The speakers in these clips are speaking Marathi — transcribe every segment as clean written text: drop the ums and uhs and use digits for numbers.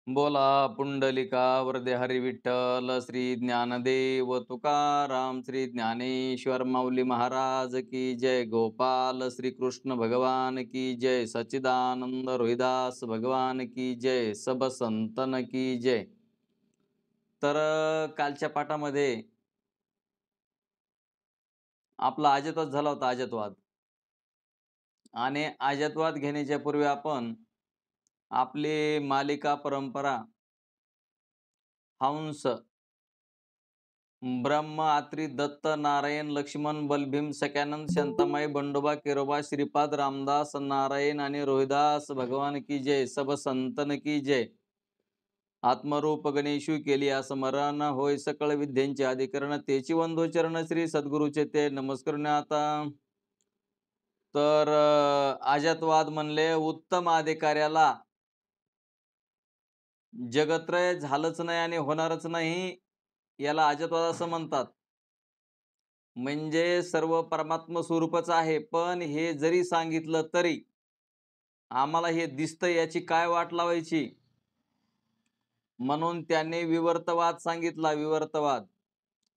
बोला पुंडलिका वरदे हरी विठ्ठल श्री ज्ञानदेव तुकाराम श्री ज्ञानेश्वर माऊली महाराज की जय. गोपाल श्री कृष्ण भगवान की जय. सच्चिदानंद रोहिदास भगवान की जय. सब संतन की जय. तर कालच्या पाठामध्ये आपला अजतवाद झाला होता. अजतवाद आणि अजतवाद घेण्याच्या पूर्वी आपण आपली मालिका परंपरा हंस, ब्रह्म, आत्री, दत्त, नारायण, लक्ष्मण, बलभीम, सख्यानंद, शांतामाई, बंडोबा, केरोबा, श्रीपाद, रामदास, नारायण आणि रोहिदास भगवान की जय. सब संतन की जय. आत्मरूप गणेशू केली स्मरण, होय सकळ विद्यांचे अधिकरण, तेची वंदो चरण श्री सद्गुरूचे ते नमस्कार आता. तर अजातवाद म्हणले उत्तम अधिकाऱ्याला जगत्रय झालंच नाही आणि होणारच नाही, याला अजातवाद असं म्हणतात. म्हणजे सर्व परमात्म स्वरूपच आहे, पण हे जरी सांगितलं तरी आम्हाला हे दिसतं, याची काय वाट लावायची. म्हणून त्याने विवर्तवाद सांगितला. विवर्तवाद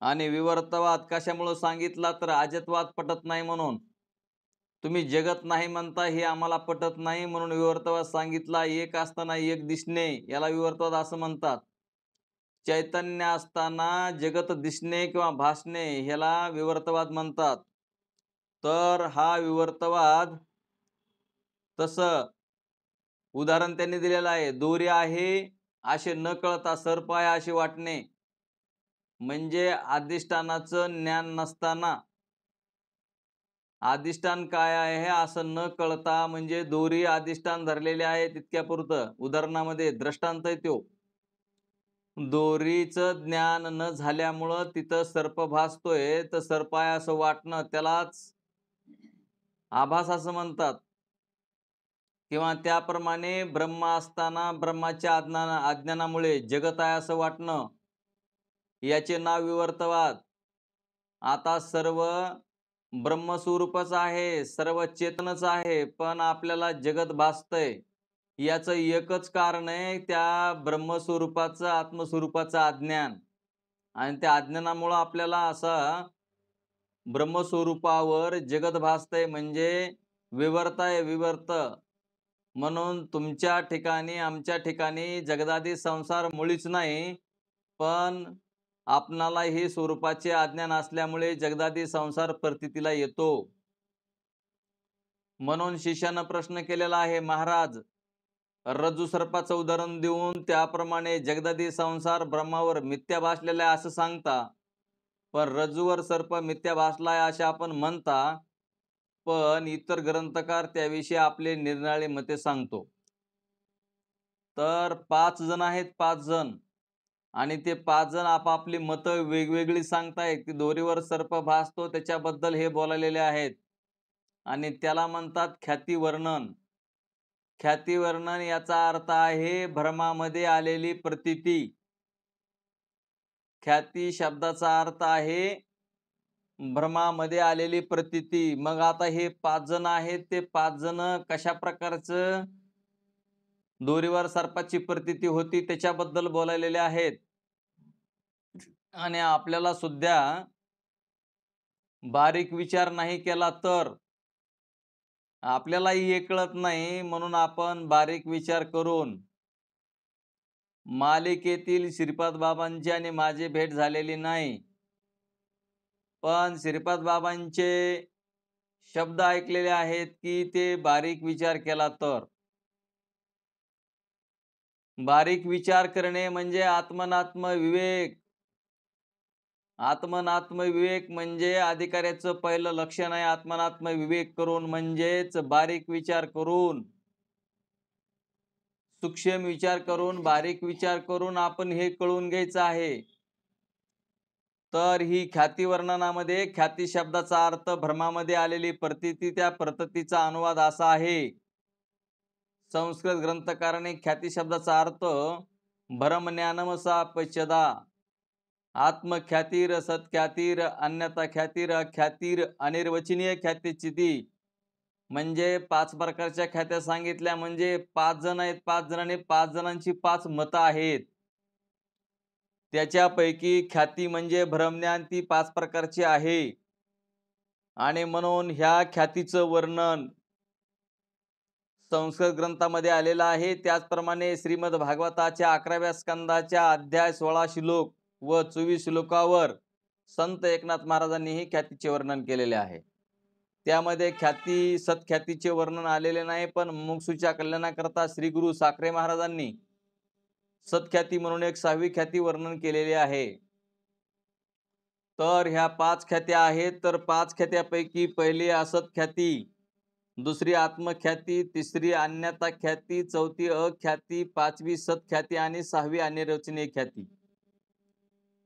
आणि विवर्तवाद कशामुळे सांगितला, तर अजतवाद पटत नाही म्हणून. तुम्ही जगत नाही म्हणता हे आम्हाला पटत नाही, म्हणून विवर्तवाद सांगितला. एक असताना एक दिसणे याला विवर्तवाद असं म्हणतात. चैतन्य असताना जगत दिसणे किंवा भासणे ह्याला विवर्तवाद म्हणतात. तर हा विवर्तवाद तसं उदाहरण त्यांनी दिलेलं आहे. दोरी आहे असे न कळता सर्प आहे असे वाटणे, म्हणजे अधिष्ठानाचं ज्ञान नसताना अधिष्ठान काय आहे हे असं न कळता, म्हणजे दोरी अधिष्ठान धरलेले आहे तितक्यापुरतं. उदाहरणामध्ये दृष्टांत आहे तो. दोरीचं ज्ञान न झाल्यामुळं तिथं सर्प भासतोय, तर सर्प आहे असं वाटणं त्यालाच आभास असं म्हणतात. किंवा त्याप्रमाणे ब्रह्म असताना ब्रह्माच्या अज्ञानामुळे जगत आहे असं वाटणं, याचे नाव विवर्तवाद. आता सर्व ब्रह्मस्वरूपच आहे, सर्व चेतनच आहे, पण आपल्याला जगत भासतंय. याचं एकच कारण आहे, त्या ब्रह्मस्वरूपाचं आत्मस्वरूपाचं अज्ञान. आणि त्या अज्ञानामुळं आपल्याला असा ब्रह्मस्वरूपावर जगत भासतंय, म्हणजे विवर्त आहे विवर्त. म्हणून तुमच्या ठिकाणी आमच्या ठिकाणी जगदादी संसार मुळीच नाही, पण आपणाला हे स्वरूपाचे अज्ञान असल्यामुळे जगदादी संसार प्रतीतीला येतो. म्हणून शिष्यानं प्रश्न केलेला आहे, महाराज रज्जू सर्पाचं उदाहरण देऊन त्याप्रमाणे जगदादी संसार ब्रह्मावर मिथ्या भासलेला आहे असं सांगता, पण रज्जूवर सर्प मिथ्या भासलाय असे आपण म्हणता, पण इतर ग्रंथकार त्याविषयी आपले निरनिराळे मते सांगतो. तर 5 जण आहेत, 5 जण, आणि ते 5 जण आपापली मतं वेगवेगळी सांगतायत की दोरीवर सर्प भासतो त्याच्याबद्दल हे बोललेले आहेत. आणि त्याला म्हणतात ख्यातिवर्णन. ख्यातिवर्णन याचा अर्थ आहे भ्रमामध्ये आलेली प्रतीती. ख्याती शब्दाचा अर्थ आहे भ्रमामध्ये आलेली प्रतीती. मग आता हे 5 जण आहेत, ते 5 जण कशा प्रकारचं दोरीवर सर्पाची प्रतीती होती त्याच्याबद्दल बोलायलेले आहेत. आणि आपल्याला सुद्धा बारीक विचार नाही केला तर आपल्यालाही हे कळत नाही, म्हणून आपण बारीक विचार करून मालिकेतील श्रीपाद बाबांची आणि माझी भेट झालेली नाही, पण श्रीपाद बाबांचे शब्द ऐकलेले आहेत की ते बारीक विचार केला तर. बारीक विचार करणे म्हणजे आत्मनात्म विवेक. आत्मनात्म विवेक म्हणजे अधिकाऱ्याचं पहिलं लक्षण आहे. आत्मनात्म विवेक करून म्हणजेच बारीक विचार करून, सूक्ष्म विचार करून, बारीक विचार करून आपण हे कळून घ्यायचं आहे. तर ही ख्याती वर्णनामध्ये ख्याती शब्दाचा अर्थ भ्रमामध्ये आलेली प्रतीती, त्या प्रतीतीचा अनुवाद असा आहे. संस्कृत ग्रंथकाराने ख्याती शब्दाचा अर्थ भ्रमज्ञानम सापश्यदा आत्मख्यातीर सत्ख्यातीर अन्यथा ख्यातीर अख्यातीर अनिर्वचनीय ख्यातीचिती म्हणजे 5 प्रकारच्या ख्यात्या सांगितल्या, म्हणजे 5 जण आहेत, 5 जणांनी 5 जणांची 5 मतं आहेत. त्याच्यापैकी ख्याती म्हणजे ब्रह्मज्ञान ती 5 प्रकारची आहे. आणि म्हणून ह्या ख्यातीचं वर्णन संस्कृत ग्रंथामध्ये आलेलं आहे. त्याचप्रमाणे श्रीमद भागवताच्या 11व्या स्कंदाच्या अध्याय 16 श्लोक व 24 श्लोकावर संत एकनाथ महाराजांनी ही ख्यातीचे वर्णन केलेले आहे. त्यामध्ये सत्ख्यातीचे वर्णन आलेले नाही, पण मुमुक्षूच्या कल्याणाकरता श्री गुरु साखरे महाराजांनी सत्ख्याती म्हणून एक 6वी ख्याती वर्णन केलेली आहे. तर ह्या 5 ख्यात्या आहेत. तर 5 ख्यात्यापैकी पहिली असत ख्याती, दुसरी आत्मख्याती, तिसरी अन्यथा ख्याती, चौथी अख्याती, 5वी सत्ख्याती आणि 6वी अनिर्वचनीय ख्याती.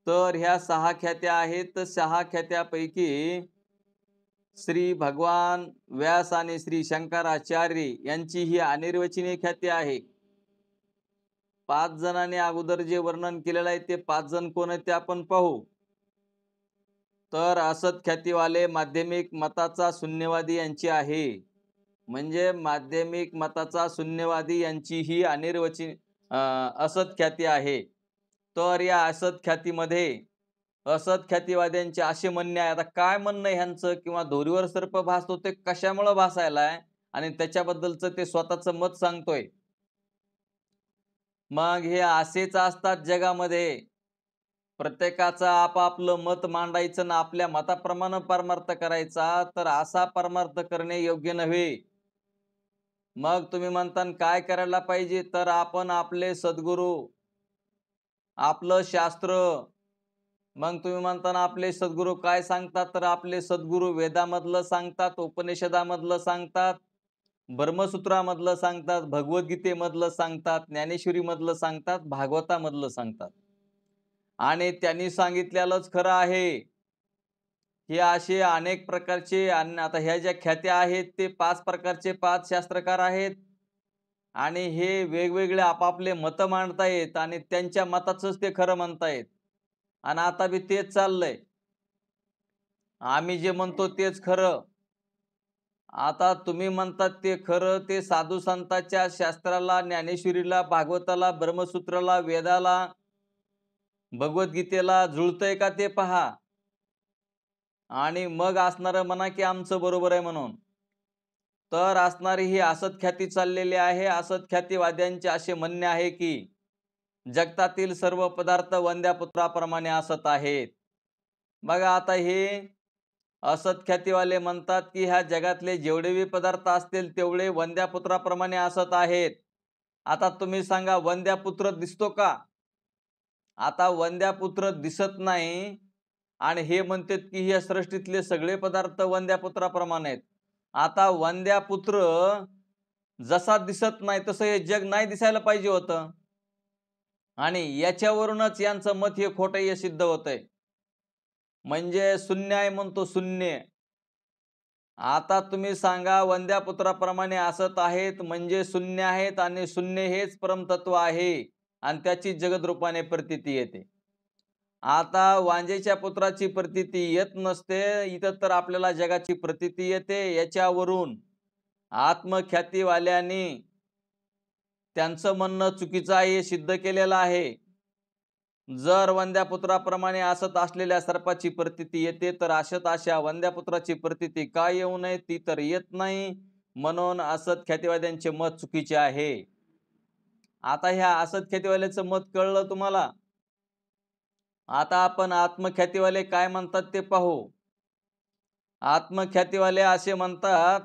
तर ह्या 6 ख्यात्या आहेत. तर 6 ख्यात्यापैकी श्री भगवान व्यास आणि श्री शंकराचार्य यांची ही अनिर्वचनीय ख्याती आहे. 5 जणांनी अगोदर जे वर्णन केलेलं आहे ते 5 जण कोण आहेत ते आपण पाहू. तर असत ख्यातीवाले माध्यमिक मताचा शून्यवादी यांची आहे. म्हणजे माध्यमिक मताचा शून्यवादी यांची ही असत ख्याती आहे. तर या असत ख्यातीमध्ये असत ख्यातीवाद्यांचे असे म्हणणे आहे. आता काय म्हणणं ह्यांचं, किंवा दोरीवर सर्प भासतो ते कशामुळे भासायलाय आणि त्याच्याबद्दलचं ते स्वतःचं मत सांगतोय. मग हे असेच असतात जगामध्ये. प्रत्येकाचं आपापलं मत मांडायचं ना आपल्या मताप्रमाणे परमार्थ करायचा. तर असा परमार्थ करणे योग्य नव्हे. मग तुम्ही म्हणता काय करायला पाहिजे, तर आपण आपले सद्गुरू, आपलं शास्त्र. मग तुम्ही म्हणता आपले सद्गुरू काय सांगतात, तर आपले सद्गुरू वेदामधलं सांगतात, उपनिषदामधलं सांगतात, ब्रह्मसूत्रामधलं सांगतात, भगवद्गीतेमधलं सांगतात, ज्ञानेश्वरीमधलं सांगतात, भागवतामधलं सांगतात. आणि त्यांनी सांगितलेलंच खरं आहे. हे असे अनेक प्रकारचे आता ह्या ज्या ख्यात्या आहेत ते 5 प्रकारचे 5 शास्त्रकार आहेत. आणि हे वेगवेगळे आपापले मतं मांडतायत आणि त्यांच्या मताचंच ते खरं म्हणतायत. आणि आता बी तेच चाललंय. आम्ही जे म्हणतो तेच खरं. आता तुम्ही म्हणतात ते खरं, ते साधू संतांच्या शास्त्राला, ज्ञानेश्वरीला, भागवताला, ब्रह्मसूत्राला, वेदाला, भगवद्गीतेला जुळतंय का ते पहा. आणि मग असणारं म्हणा की आमचं बरोबर आहे म्हणून. तर असणारी ही असत ख्याती चाललेली आहे. असत ख्यातीवाद्यांचे असे म्हणणे आहे की जगतातील सर्व पदार्थ वंद्या पुत्राप्रमाणे असत आहेत. बघा आता हे असत ख्यातीवाले म्हणतात की ह्या जगातले जेवढे पदार्थ असतील तेवढे वंद्या पुत्राप्रमाणे असत आहेत. आता तुम्ही सांगा वंद्या पुत्र दिसतो का? आता वंद्या पुत्र दिसत नाही आणि हे म्हणतात की या सृष्टीतले सगळे पदार्थ वंद्या पुत्राप्रमाणे आहेत. आता वंद्या पुत्र जसा दिसत नाही तसं हे जग नाही दिसायला पाहिजे होतं. आणि याच्यावरूनच यांचं मत हे खोटं हे सिद्ध होतंय. म्हणजे शून्य आहे म्हणतो शून्य. आता तुम्ही सांगा वंद्या पुत्राप्रमाणे असत आहेत म्हणजे शून्य आहेत आणि शून्य हेच परमतत्व आहे आणि त्याची जगद रूपाने प्रतीती येते. आता वांजेच्या पुत्राची प्रतीती येत नसते, इथं तर आपल्याला जगाची प्रतीती येते. याच्यावरून आत्मख्यातीवाल्यांनी त्यांचं म्हणणं चुकीचं आहे हे सिद्ध केलेलं आहे. जर वंद्या पुत्राप्रमाणे असत असलेल्या सर्पाची प्रतीती येते तर अशा वंद्या पुत्राची प्रतीती का येऊ नये, ती तर येत नाही. म्हणून असत ख्यातीवाद्यांचे मत चुकीचे आहे. आता ह्या असत ख्यातीवाल्याचं मत कळलं तुम्हाला. आता आपण आत्मख्यातीवाले काय म्हणतात ते पाहू. आत्मख्यातीवाले असे म्हणतात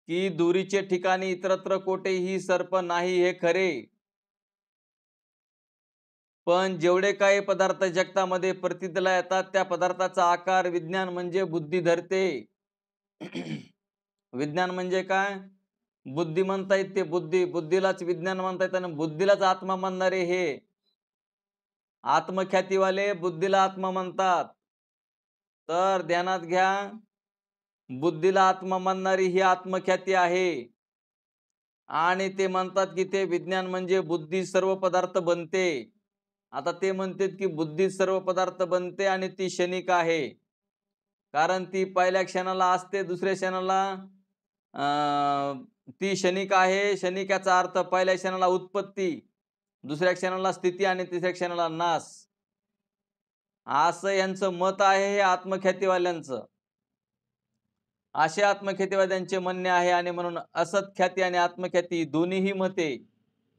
की दुरीचे ठिकाणी इतरत्र कोठेही सर्प नाही हे खरे, पण जेवढे काही पदार्थ जगतामध्ये प्रतीतीला येतात त्या पदार्थाचा आकार विज्ञान म्हणजे बुद्धी धरते. विज्ञान म्हणजे काय? बुद्धी म्हणता येते. बुद्धीलाच विज्ञान म्हणता येतं आणि बुद्धीलाच आत्मा म्हणणारे हे आत्मख्यातीवाले बुद्धीला आत्मा म्हणतात. तर ध्यानात घ्या, बुद्धीला आत्मा मानणारी ही आत्मख्याती आहे. आणि ते म्हणतात की ते विज्ञान म्हणजे बुद्धी सर्व पदार्थ बनते. आता ते म्हणतात की बुद्धी सर्व पदार्थ बनते आणि ती क्षणिक आहे. कारण ती पहिल्या क्षणाला असते, दुसऱ्या क्षणाला ती क्षणिक आहे. क्षणिक याचा अर्थ पहिल्या क्षणाला उत्पत्ती, दुसऱ्या क्षणाला स्थिती आणि तिसऱ्या क्षणाला नाश. असं यांचं मत आहे हे आत्मख्यातीवाल्यांचं. असे आत्मख्यातीवाद्यांचे म्हणणे आहे आणि म्हणून असत्ख्याती आणि आत्मख्याती दोन्हीही मते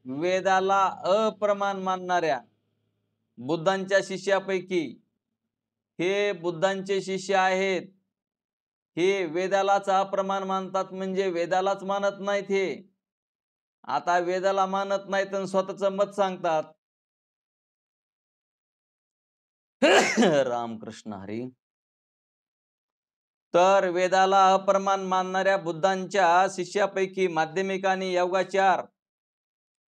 वेदाला अप्रमाण मानणाऱ्या बुद्धांच्या शिष्यापैकी, हे बुद्धांचे शिष्य आहेत, हे वेदालाच अप्रमाण मानतात, म्हणजे वेदालाच मानत नाहीत. हे आता वेदाला मानत नाहीत आणि स्वतःचं मत सांगतात. रामकृष्ण हरी. तर वेदाला अप्रमाण मानणाऱ्या बुद्धांच्या शिष्यापैकी माध्यमिक आणि योगाचार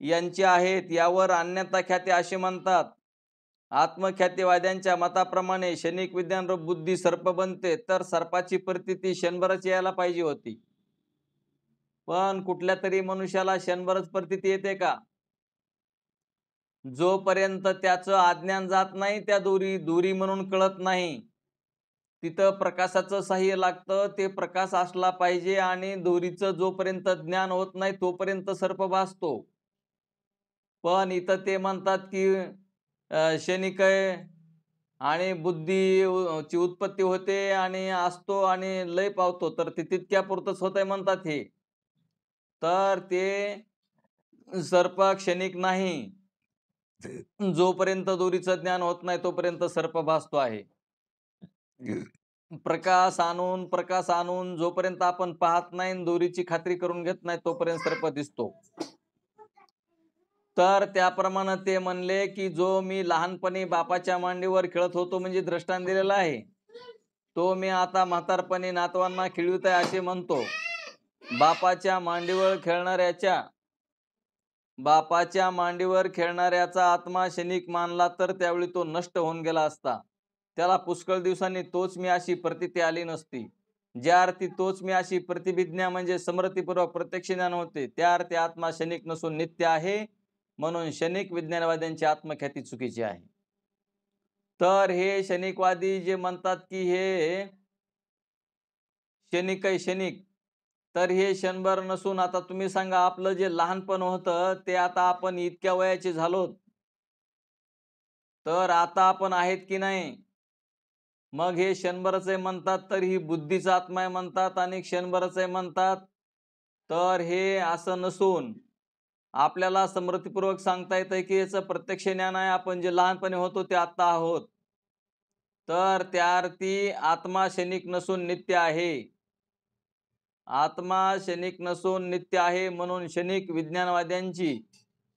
यांचे आहेत. यावर अन्यथा ख्याती असे म्हणतात. आत्मख्यातीवाद्यांच्या मताप्रमाणे क्षणिक विज्ञान रूप बुद्धी सर्प बनते, तर सर्पाची प्रतीती क्षणभरच यायला पाहिजे होती. पण कुठल्या तरी मनुष्याला क्षणभरच प्रतीती येते का? जोपर्यंत त्याचं अज्ञान जात नाही, त्या दोरी म्हणून कळत नाही, तिथं प्रकाशाचं साह्य लागतं. ते प्रकाश असला पाहिजे आणि दोरीचं जोपर्यंत ज्ञान होत नाही तोपर्यंत सर्प भासतो. पण इथं ते म्हणतात की क्षणिक आहे आणि बुद्धीची उत्पत्ती होते आणि असतो आणि लय पावतो, तर ते तितक्यापुरतंच होतंय म्हणतात हे. तर ते सर्प क्षणिक नाही. जोपर्यंत दोरीचं ज्ञान होत नाही तोपर्यंत सर्प भासतो आहे. प्रकाश आणून जोपर्यंत आपण पाहत नाही, दोरीची खात्री करून घेत नाही, तोपर्यंत सर्प दिसतो. तर त्याप्रमाणे ते म्हणले की जो मी लहानपणी बापाच्या मांडीवर खेळत होतो, म्हणजे दृष्टांत दिलेला आहे, तो मी आता म्हातारपणी नातवांना खेळवित आहे असे म्हणतो. बापाच्या मांडीवर खेळणाऱ्याचा आत्मा क्षणिक मानला तर त्यावेळी तो नष्ट होऊन गेला असता. त्याला पुष्कळ दिवसांनी तोच मी अशी प्रतीती आली नसती. ज्या अर्थी तोच मी अशी प्रतिभिज्ञा म्हणजे समृद्धीपूर्वक प्रत्यक्ष ज्ञान होते, त्या अर्थी आत्मा क्षणिक नसून नित्य आहे. म्हणून क्षणिक विज्ञानवाद्यांची आत्मख्याती चुकीची आहे. तर हे क्षणिकवादी जे म्हणतात की हे क्षणिक आहे क्षणिक, तर हे क्षणभर नसून, आता तुम्ही सांगा, आपलं जे लहानपण होतं ते आता आपण इतक्या वयाचे झालो, तर आता आपण आहेत की नाही? मग हे क्षणभरच आहे म्हणतात, तर ही बुद्धीचा आत्मा आहे म्हणतात आणि क्षणभरच आहे म्हणतात. तर हे असं नसून आपल्याला समृद्धीपूर्वक सांगता येतं की याचं प्रत्यक्ष ज्ञान आहे. आपण जे लहानपणी होतो ते आता आहोत. तर त्या अर्थी आत्मा क्षणिक नसून नित्य आहे. आत्मा क्षणिक नसून नित्य आहे, म्हणून क्षणिक विज्ञानवाद्यांची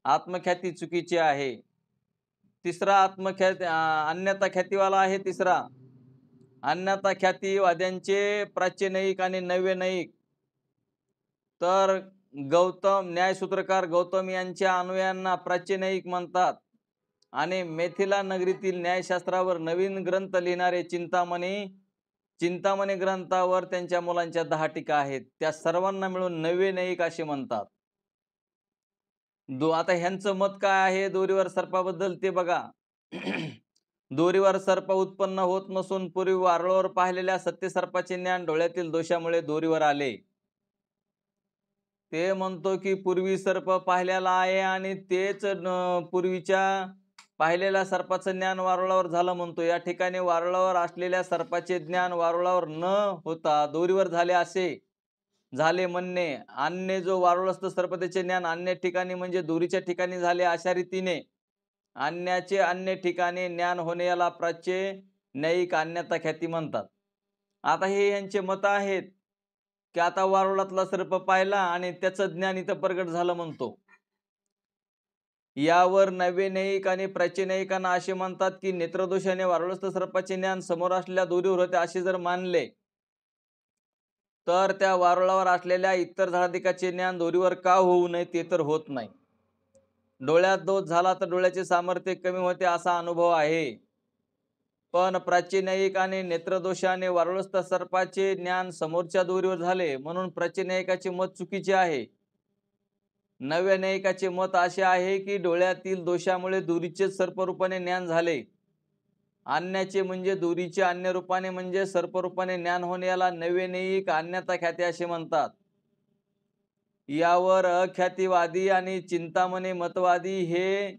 आत्मख्याती चुकीची आहे. तिसरा अन्यथा ख्यातीवाला आहे. तिसरा अन्यथा ख्यातीवाद्यांचे प्राच्यनयिक आणि नव्यनयिक. तर न्यायसूत्रकार गौतम यांच्या अन्वयांना प्राच्यनयिक म्हणतात आणि मिथिला नगरीतील न्यायशास्त्रावर नवीन ग्रंथ लिहिणारे चिंतामणी ग्रंथावर त्यांच्या मुलांच्या 10 टीका आहेत. त्या सर्वांना मिळून नव्यनयिक असे म्हणतात. आता ह्यांचं मत काय आहे दोरीवर सर्पाबद्दल ते बघा. दोरीवर सर्प उत्पन्न होत नसून पूर्वी वारुळावर पाहिलेल्या सत्यसर्पाचे ज्ञान डोळ्यातील दोषामुळे दोरीवर आले. ते म्हणतो की पूर्वी सर्प पाहिलेला आहे आणि तेच पूर्वीच्या पाहिलेल्या सर्पाचं ज्ञान वारुळावर झालं म्हणतो. या ठिकाणी वारुळावर असलेल्या सर्पाचे ज्ञान वारुळावर न होता दोरीवर झाले असे झाले म्हणणे. अन्य जो वारुळस्थ सर्प त्याचे ज्ञान अन्य ठिकाणी म्हणजे दोरीच्या ठिकाणी झाले, अशा रीतीने अन्याचे अन्य ठिकाणी ज्ञान होणे याला प्राच्य न्यायिक अन्यथा ख्याती म्हणतात. आता हे यांचे मत आहेत की आता वारुळातला सर्प पाहिला आणि त्याचं ज्ञान इथं प्रगट झालं म्हणतो. यावर नव्यनयिक आणि प्राच्यनयिकांना असे म्हणतात की नेत्रदोषाने वारुळस्थ सर्पाचे ज्ञान समोर असलेल्या दोरीवर होते असे जर मानले, तर त्या वारुळावर असलेल्या इतर झाडाधिकाचे ज्ञान दोरीवर का होऊ नये? ते तर होत नाही. डोळ्यात दोष झाला तर डोळ्याचे सामर्थ्य कमी होते असा अनुभव आहे. पण प्राच्यनयिक आणि नेत्रदोषाने वारुळस्थ सर्पाचे ज्ञान समोरच्या दोरीवर झाले, म्हणून प्राच्यनयिकाचे मत चुकीचे आहे. नव्यनयिकाचे मत असे आहे की डोळ्यातील दोषामुळे दोरीचे सर्परूपाने ज्ञान झाले. अन्याचे म्हणजे दोरीचे अन्य रूपाने म्हणजे सर्परूपाने ज्ञान होणे याला नैवेनिक अन्यथा ख्याती असे म्हणतात. यावर अख्यातीवादी आणि चिंतामणी मतवादी हे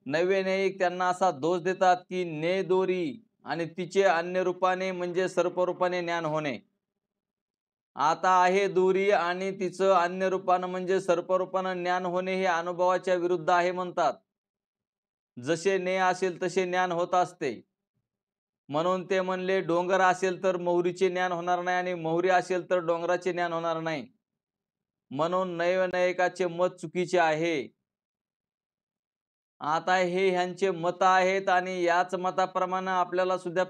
नैवेनिक त्यांना असा दोष देतात की ने दोरी आणि तिचे अन्य रूपाने म्हणजे सर्परूपाने ज्ञान होणे. आता आहे दोरी आणि तिचं अन्य रूपानं म्हणजे सर्परूपानं ज्ञान होणे हे अनुभवाच्या विरुद्ध आहे म्हणतात. जसे ने असेल तसे ज्ञान होत असते. म्हणून ते म्हणले डोंगर असेल तर मोहरीचे ज्ञान होणार नाही आणि मोहरी असेल तर डोंगराचे ज्ञान होणार नाही. म्हणून नैवनयिकाचे मत चुकीचे आहे. आता हे ह्यांचे मत आहेत आणि याच मताप्रमाणे आपल्याला सुद्धा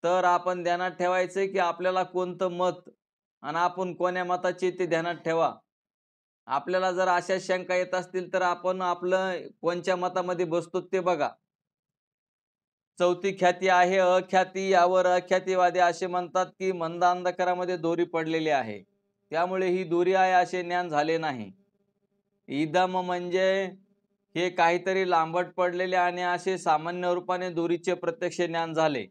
तर आपण ध्यानात ठेवायचे की आपल्याला कोणतं मत आणि आपण कोण्या मताचे ते ध्यानात ठेवा. आपल्याला जर अशा शंका येत असतील तर आपण आपलं कोणत्या मतामध्ये बसतो ते बघा. चौथी ख्याती आहे अख्याती. यावर अख्यातीवादी असे म्हणतात की मंद अंधकारामध्ये दोरी पडलेली आहे, त्यामुळे ही दोरी आहे असे ज्ञान झाले नाही. इदम म्हणजे हे काहीतरी लांबट पडलेले आणि असे सामान्य रूपाने दोरीचे प्रत्यक्ष ज्ञान झाले.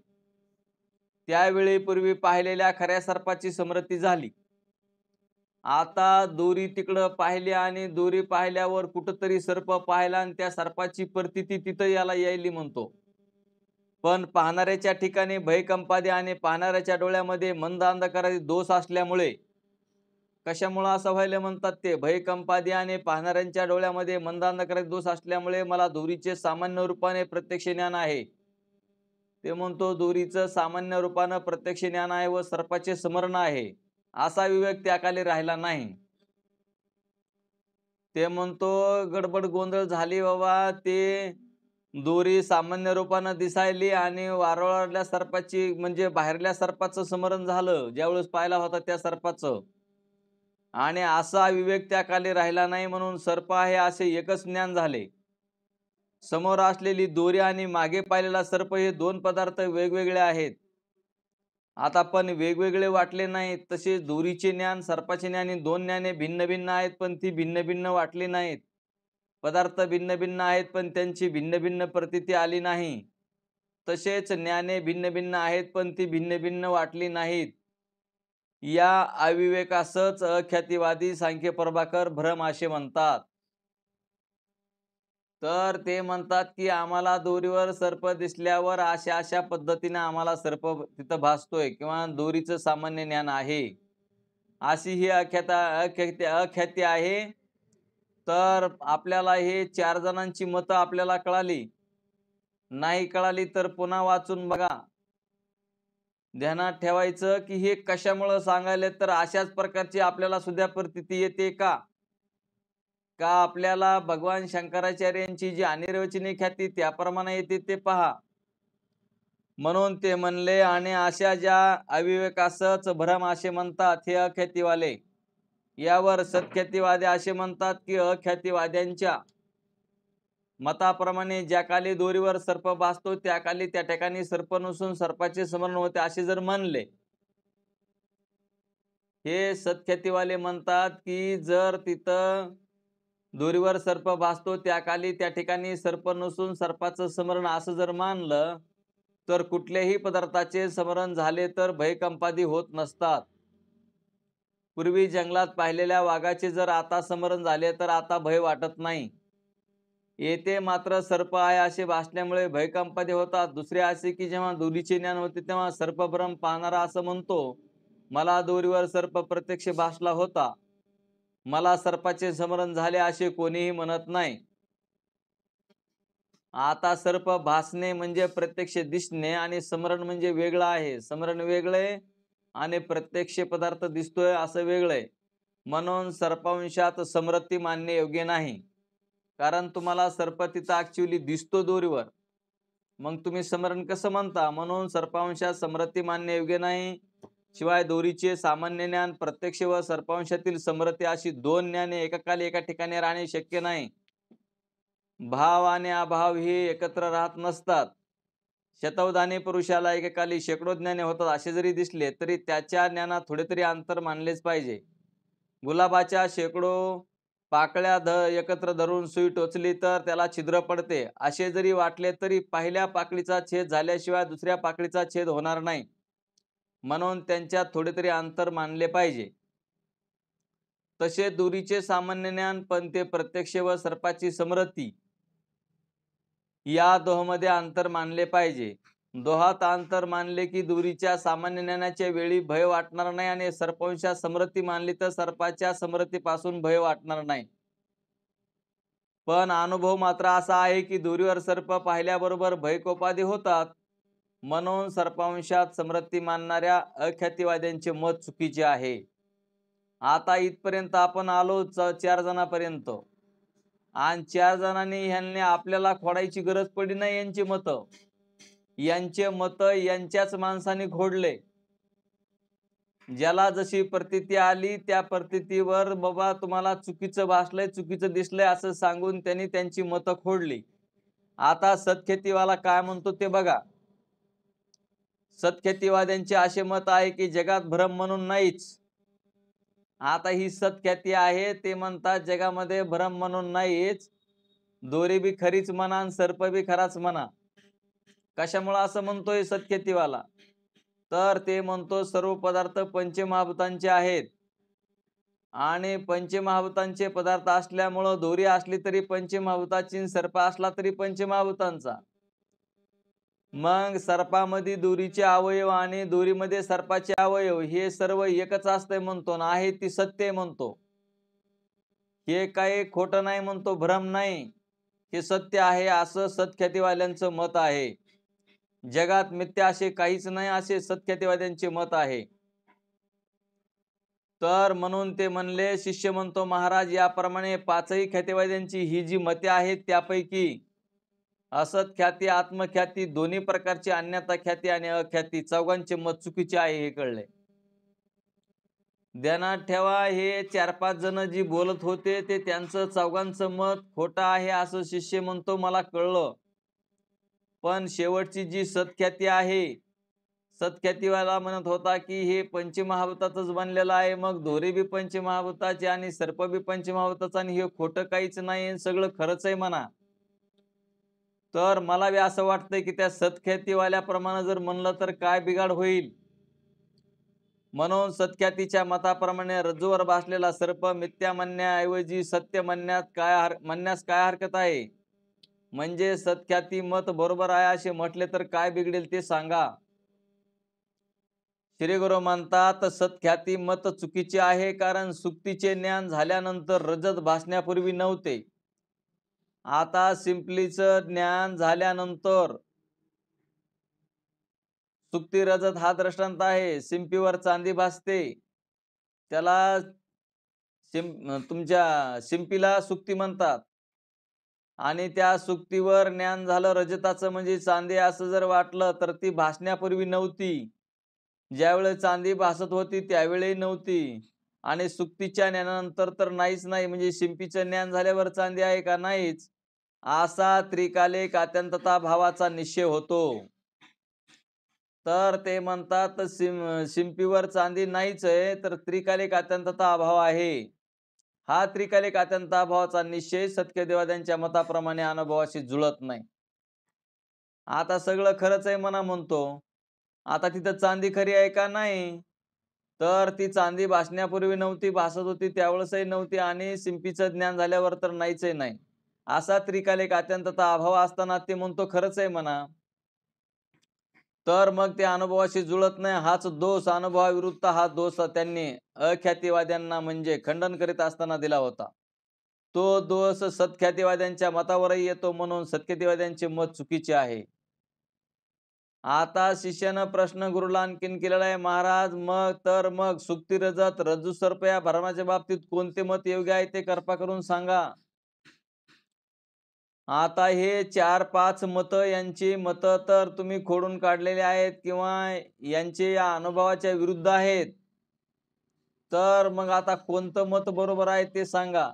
त्यावेळी पूर्वी पाहिलेल्या खऱ्या सर्पाची स्मृती झाली. आता दोरी तिकडं पाहिली आणि दोरी पाहिल्यावर कुठंतरी सर्प पाहिला आणि त्या सर्पाची प्रतीती तिथं याला यायली म्हणतो. पण पाहणाऱ्याच्या ठिकाणी भयकंपादी आणि पाहणाऱ्याच्या डोळ्यामध्ये मंद अंधकाराचे दोष असल्यामुळे कशामुळे असं व्हायला म्हणतात ते भयकंपादी आणि पाहणाऱ्यांच्या डोळ्यामध्ये मंद अंधकाराचे दोष असल्यामुळे मला दोरीचे सामान्य रूपाने प्रत्यक्ष ज्ञान आहे. ते म्हणतो दोरीचं सामान्य रूपानं प्रत्यक्ष ज्ञान आहे व सर्पाचे स्मरण आहे असा विवेक त्याखाली राहिला नाही. ते म्हणतो गडबड गोंधळ झाली बाबा. ते दोरी सामान्य रूपानं दिसायली आणि वारवाडल्या सर्पाची म्हणजे बाहेरल्या सर्पाचं स्मरण झालं ज्यावेळेस पाहिला होता त्या सर्पाचं. आणि असा विवेक त्याखाली राहिला नाही म्हणून सर्प आहे असे एकच ज्ञान झाले. समोर असलेली दोरी आणि मागे पाहिलेला सर्प हे दोन पदार्थ वेगवेगळे आहेत. आता पण वेगवेगळे वाटले नाहीत. तसे दोरीचे ज्ञान सर्पाचे ज्ञान ही दोन ज्ञाने भिन्न भिन्न आहेत पण ती भिन्न भिन्न वाटली नाहीत. पदार्थ भिन्न भिन्न आहेत पण त्यांची भिन्न भिन्न प्रतीती आली नाही. तसेच ज्ञाने भिन्न भिन्न आहेत पण ती भिन्न भिन्न वाटली नाहीत. या अविवेकासच अख्यातीवादी सांख्य प्रभाकर भ्रम असे म्हणतात. तर ते म्हणतात की आम्हाला दोरीवर सर्प दिसल्यावर अशा अशा पद्धतीने आम्हाला सर्प तिथं भासतोय किंवा दोरीचं सामान्य ज्ञान आहे अशी ही अख्याती आहे. तर आपल्याला हे 4 जणांची मतं आपल्याला कळाली. नाही कळाली तर पुन्हा वाचून बघा. ध्यानात ठेवायचं की हे कशामुळे सांगायले तर अशाच प्रकारची आपल्याला सुद्धा प्रतीती येते का आपल्याला भगवान शंकराचार्यांची जी अनिर्वचनीय ख्याती त्याप्रमाणे येते ते पहा. म्हणून ते म्हणले आणि अशा ज्या अविवेकासच भ्रम असे म्हणतात हे अख्यातीवाले. यावर सत्ख्यातीवादी असे म्हणतात की अख्यातीवाद्यांच्या मताप्रमाणे ज्या काली दोरीवर सर्प भासतो त्या काली त्या ठिकाणी सर्प नसून सर्पाचे स्मरण होते असे जर म्हणले. हे सत्ख्यातीवाले म्हणतात की जर तिथं दोरीवर सर्प भासतो त्या काली त्या ठिकाणी सर्प नसून सर्पाचं स्मरण असं जर मानलं तर कुठल्याही पदार्थाचे स्मरण झाले तर भयकंपादी होत नसतात. पूर्वी जंगलात पाहिलेल्या वाघाचे जर आता स्मरण झाले तर आता भय वाटत नाही. येथे मात्र सर्प आहे असे भासल्यामुळे भयकंपादी होतात. दुसरे असे की जेव्हा दोरीचे ज्ञान होते तेव्हा सर्पभ्रम पाहणारा असं म्हणतो मला दोरीवर सर्प प्रत्यक्ष भासला होता, मला सर्पाचे स्मरण झाले असे कोणीही म्हणत नाही. आता सर्प भासणे म्हणजे प्रत्यक्ष दिसणे आणि स्मरण म्हणजे वेगळं आहे. स्मरण वेगळे आणि प्रत्यक्ष पदार्थ दिसतोय असं वेगळंय. म्हणून सर्पांशात स्मृती मानणे योग्य नाही. कारण तुम्हाला सर्प तिथं ऍक्च्युअली दिसतो दोरीवर, मग तुम्ही स्मरण कसं म्हणता? म्हणून सर्पांशात स्मृती मानणे योग्य नाही. शिवाय दोरीचे सामान्य ज्ञान प्रत्यक्ष व सर्पांशातील स्मृती अशी दोन ज्ञाने एकाकाली एका ठिकाणी राहणे शक्य नाही. भाव आणि अभाव हे एकत्र राहत नसतात. शतवधानी पुरुषाला एकेकाली शेकडो ज्ञाने होतात असे जरी दिसले तरी त्याच्या ज्ञानात थोडे तरी अंतर मानलेच पाहिजे. गुलाबाच्या शेकडो पाकळ्या एकत्र धरून सुई टोचली तर त्याला छिद्र पडते, असे जरी वाटले तरी पहिल्या पाकळीचा छेद झाल्याशिवाय दुसऱ्या पाकळीचा छेद होणार नाही, म्हणून त्यांच्यात थोडे तरी अंतर मानले पाहिजे. तसे दुरीचे सामान्य ज्ञान पण ते प्रत्यक्ष व सर्पाची समरती या दोहोमध्ये अंतर मानले पाहिजे. दोहात अंतर मानले की दुरीच्या सामान्य ज्ञानाच्या वेळी भय वाटणार नाही आणि सर्पांच्या समरती मानली तर सर्पाच्या समरतीपासून भय वाटणार नाही. पण अनुभव मात्र असा आहे की दोरीवर सर्प पाहिल्याबरोबर भयकोपादी होतात, म्हणून सर्पांशात समरती मानणाऱ्या अख्यातीवाद्यांचे मत चुकीचे आहे. आता इथपर्यंत आपण आलो 4 जणांपर्यंत, आणि 4 जणांनी ह्यांनी आपल्याला खोडायची गरज पडली नाही. यांचे मत यांच्याच माणसाने खोडले. ज्याला जशी प्रतीती आली त्या प्रतीतीवर बाबा तुम्हाला चुकीचं भासलंय, चुकीचं दिसलंय असं सांगून त्यांनी त्यांची मतं खोडली. आता सत्खेतीवाला काय म्हणतो ते बघा. सत्खेतीवाद्यांचे असे मत आहे की जगात भ्रम म्हणून नाहीच. आता ही सत्ख्याती आहे, ते म्हणतात जगामध्ये भ्रम म्हणून नाहीच, दोरी बी खरीच म्हणा आणि सर्प बी खराच म्हणा. कशामुळे असं म्हणतोय सत्खेतीवाला? तर ते म्हणतो सर्व पदार्थ पंचमहाभूतांचे आहेत आणि पंचमहाभूतांचे पदार्थ असल्यामुळं दोरी असली तरी पंचमहाभूताची, सर्प असला तरी पंचमहाभूतांचा. मग सर्पामध्ये दोरीचे अवयव आणि दोरीमध्ये सर्पाचे अवयव हे सर्व एकच असतंय म्हणतो ना, आहे ती सत्य म्हणतो. हे काही खोटं नाही म्हणतो, भ्रम नाही, हे सत्य आहे असं सत्ख्यातीवाल्यांचं मत आहे. जगात मिथ्या असे काहीच नाही असे सत्ख्यातीवाद्यांचे मत आहे. तर म्हणून ते म्हणले, शिष्य म्हणतो महाराज याप्रमाणे 5ही ख्यातीवाद्यांची ही जी मते आहेत त्यापैकी असत ख्याती, आत्मख्याती, दोन्ही प्रकारची अन्यथा ख्याती आणि अख्याती चौघांचे मत चुकीचे आहे हे कळले. ध्यानात ठेवा, हे 4-5 जण जी बोलत होते ते त्यांचं चौघांचं मत खोटं आहे असं शिष्य म्हणतो मला कळलं. पण शेवटची जी सत्ख्याती आहे, सत्ख्यातीवाला म्हणत होता की हे पंचमहाभूतातच बनलेलं आहे, मग दोरी बी पंचमहाभूताचे आणि सर्प बी पंचमहाभूताचा आणि हे खोटं काहीच नाही, सगळं खरंच आहे म्हणा. तर मला बी असं वाटतंय की त्या सत्ख्यातीवाल्याप्रमाणे जर म्हणलं तर काय बिघाड होईल. म्हणून सत्ख्यातीच्या मताप्रमाणे रज्जूवर बसलेला सर्प मिथ्या म्हणण्याऐवजी सत्य म्हणण्यास काय हरकत आहे? म्हणजे सत्ख्याती मत बरोबर आहे असे म्हटले तर काय बिघडेल ते सांगा. श्री गुरु म्हणतात सत्ख्याती मत चुकीचे आहे, कारण सुक्तीचे ज्ञान झाल्यानंतर रजत भासण्यापूर्वी नव्हते. आता सिंपलीचं ज्ञान झाल्यानंतर सुक्ती रजत हा दृष्टांत आहे. शिंपीवर चांदी भासते, त्याला तुमच्या शिंपीला सुक्ती म्हणतात. आणि त्या सुक्तीवर ज्ञान झालं रजताचं म्हणजे चांदी असं जर वाटलं तर ती भासण्यापूर्वी नव्हती. ज्यावेळेस चांदी भासत होती त्यावेळी नव्हती, आणि सुक्तीच्या ज्ञानानंतर तर नाहीच नाही. म्हणजे शिंपीचं ज्ञान झाल्यावर चांदी आहे का? नाहीच. असा त्रिकालिक अत्यंतता भावाचा निश्चय होतो. तर ते म्हणतात शिंपीवर चांदी नाहीच आहे, तर त्रिकालिक अत्यंतता अभाव आहे. हा त्रिकालिक अत्यंतता अभावाचा निश्चय सत्खेतीवाद्यांच्या मताप्रमाणे अनुभवाशी जुळत नाही. आता सगळं खरंच आहे म्हणा म्हणतो. आता तिथं चांदी खरी आहे का? नाही. तर ती चांदी भासण्यापूर्वी नव्हती, भासत होती त्यावेळेसही नव्हती, आणि शिंपीचं ज्ञान झाल्यावर तर नाहीचही नाही. असा त्रिकालिक अत्यंतता अभाव असताना ते म्हणतो खरंच आहे म्हणा. तर मग ते अनुभवाशी जुळत नाही, हाच दोष, अनुभवाविरुद्ध हा दोष त्यांनी अख्यातीवाद्यांना म्हणजे खंडन करीत असताना दिला होता. तो दोष सत्ख्यातीवाद्यांच्या मतावरही येतो, म्हणून सत्ख्यातीवाद्यांचे मत चुकीचे आहे. आता शिष्यानं प्रश्न गुरुला आणखीन केलेला आहे, महाराज मग सुक्ती रजत, रज्जू सर्प या भ्रमाच्या बाबतीत कोणते मत योग्य आहे ते कृपा करून सांगा. आता हे 4-5 मत, यांची मत तर तुम्ही खोडून काढलेले आहेत किंवा यांचे या अनुभवाच्या विरुद्ध आहेत. तर मग आता कोणतं मत बरोबर आहे ते सांगा.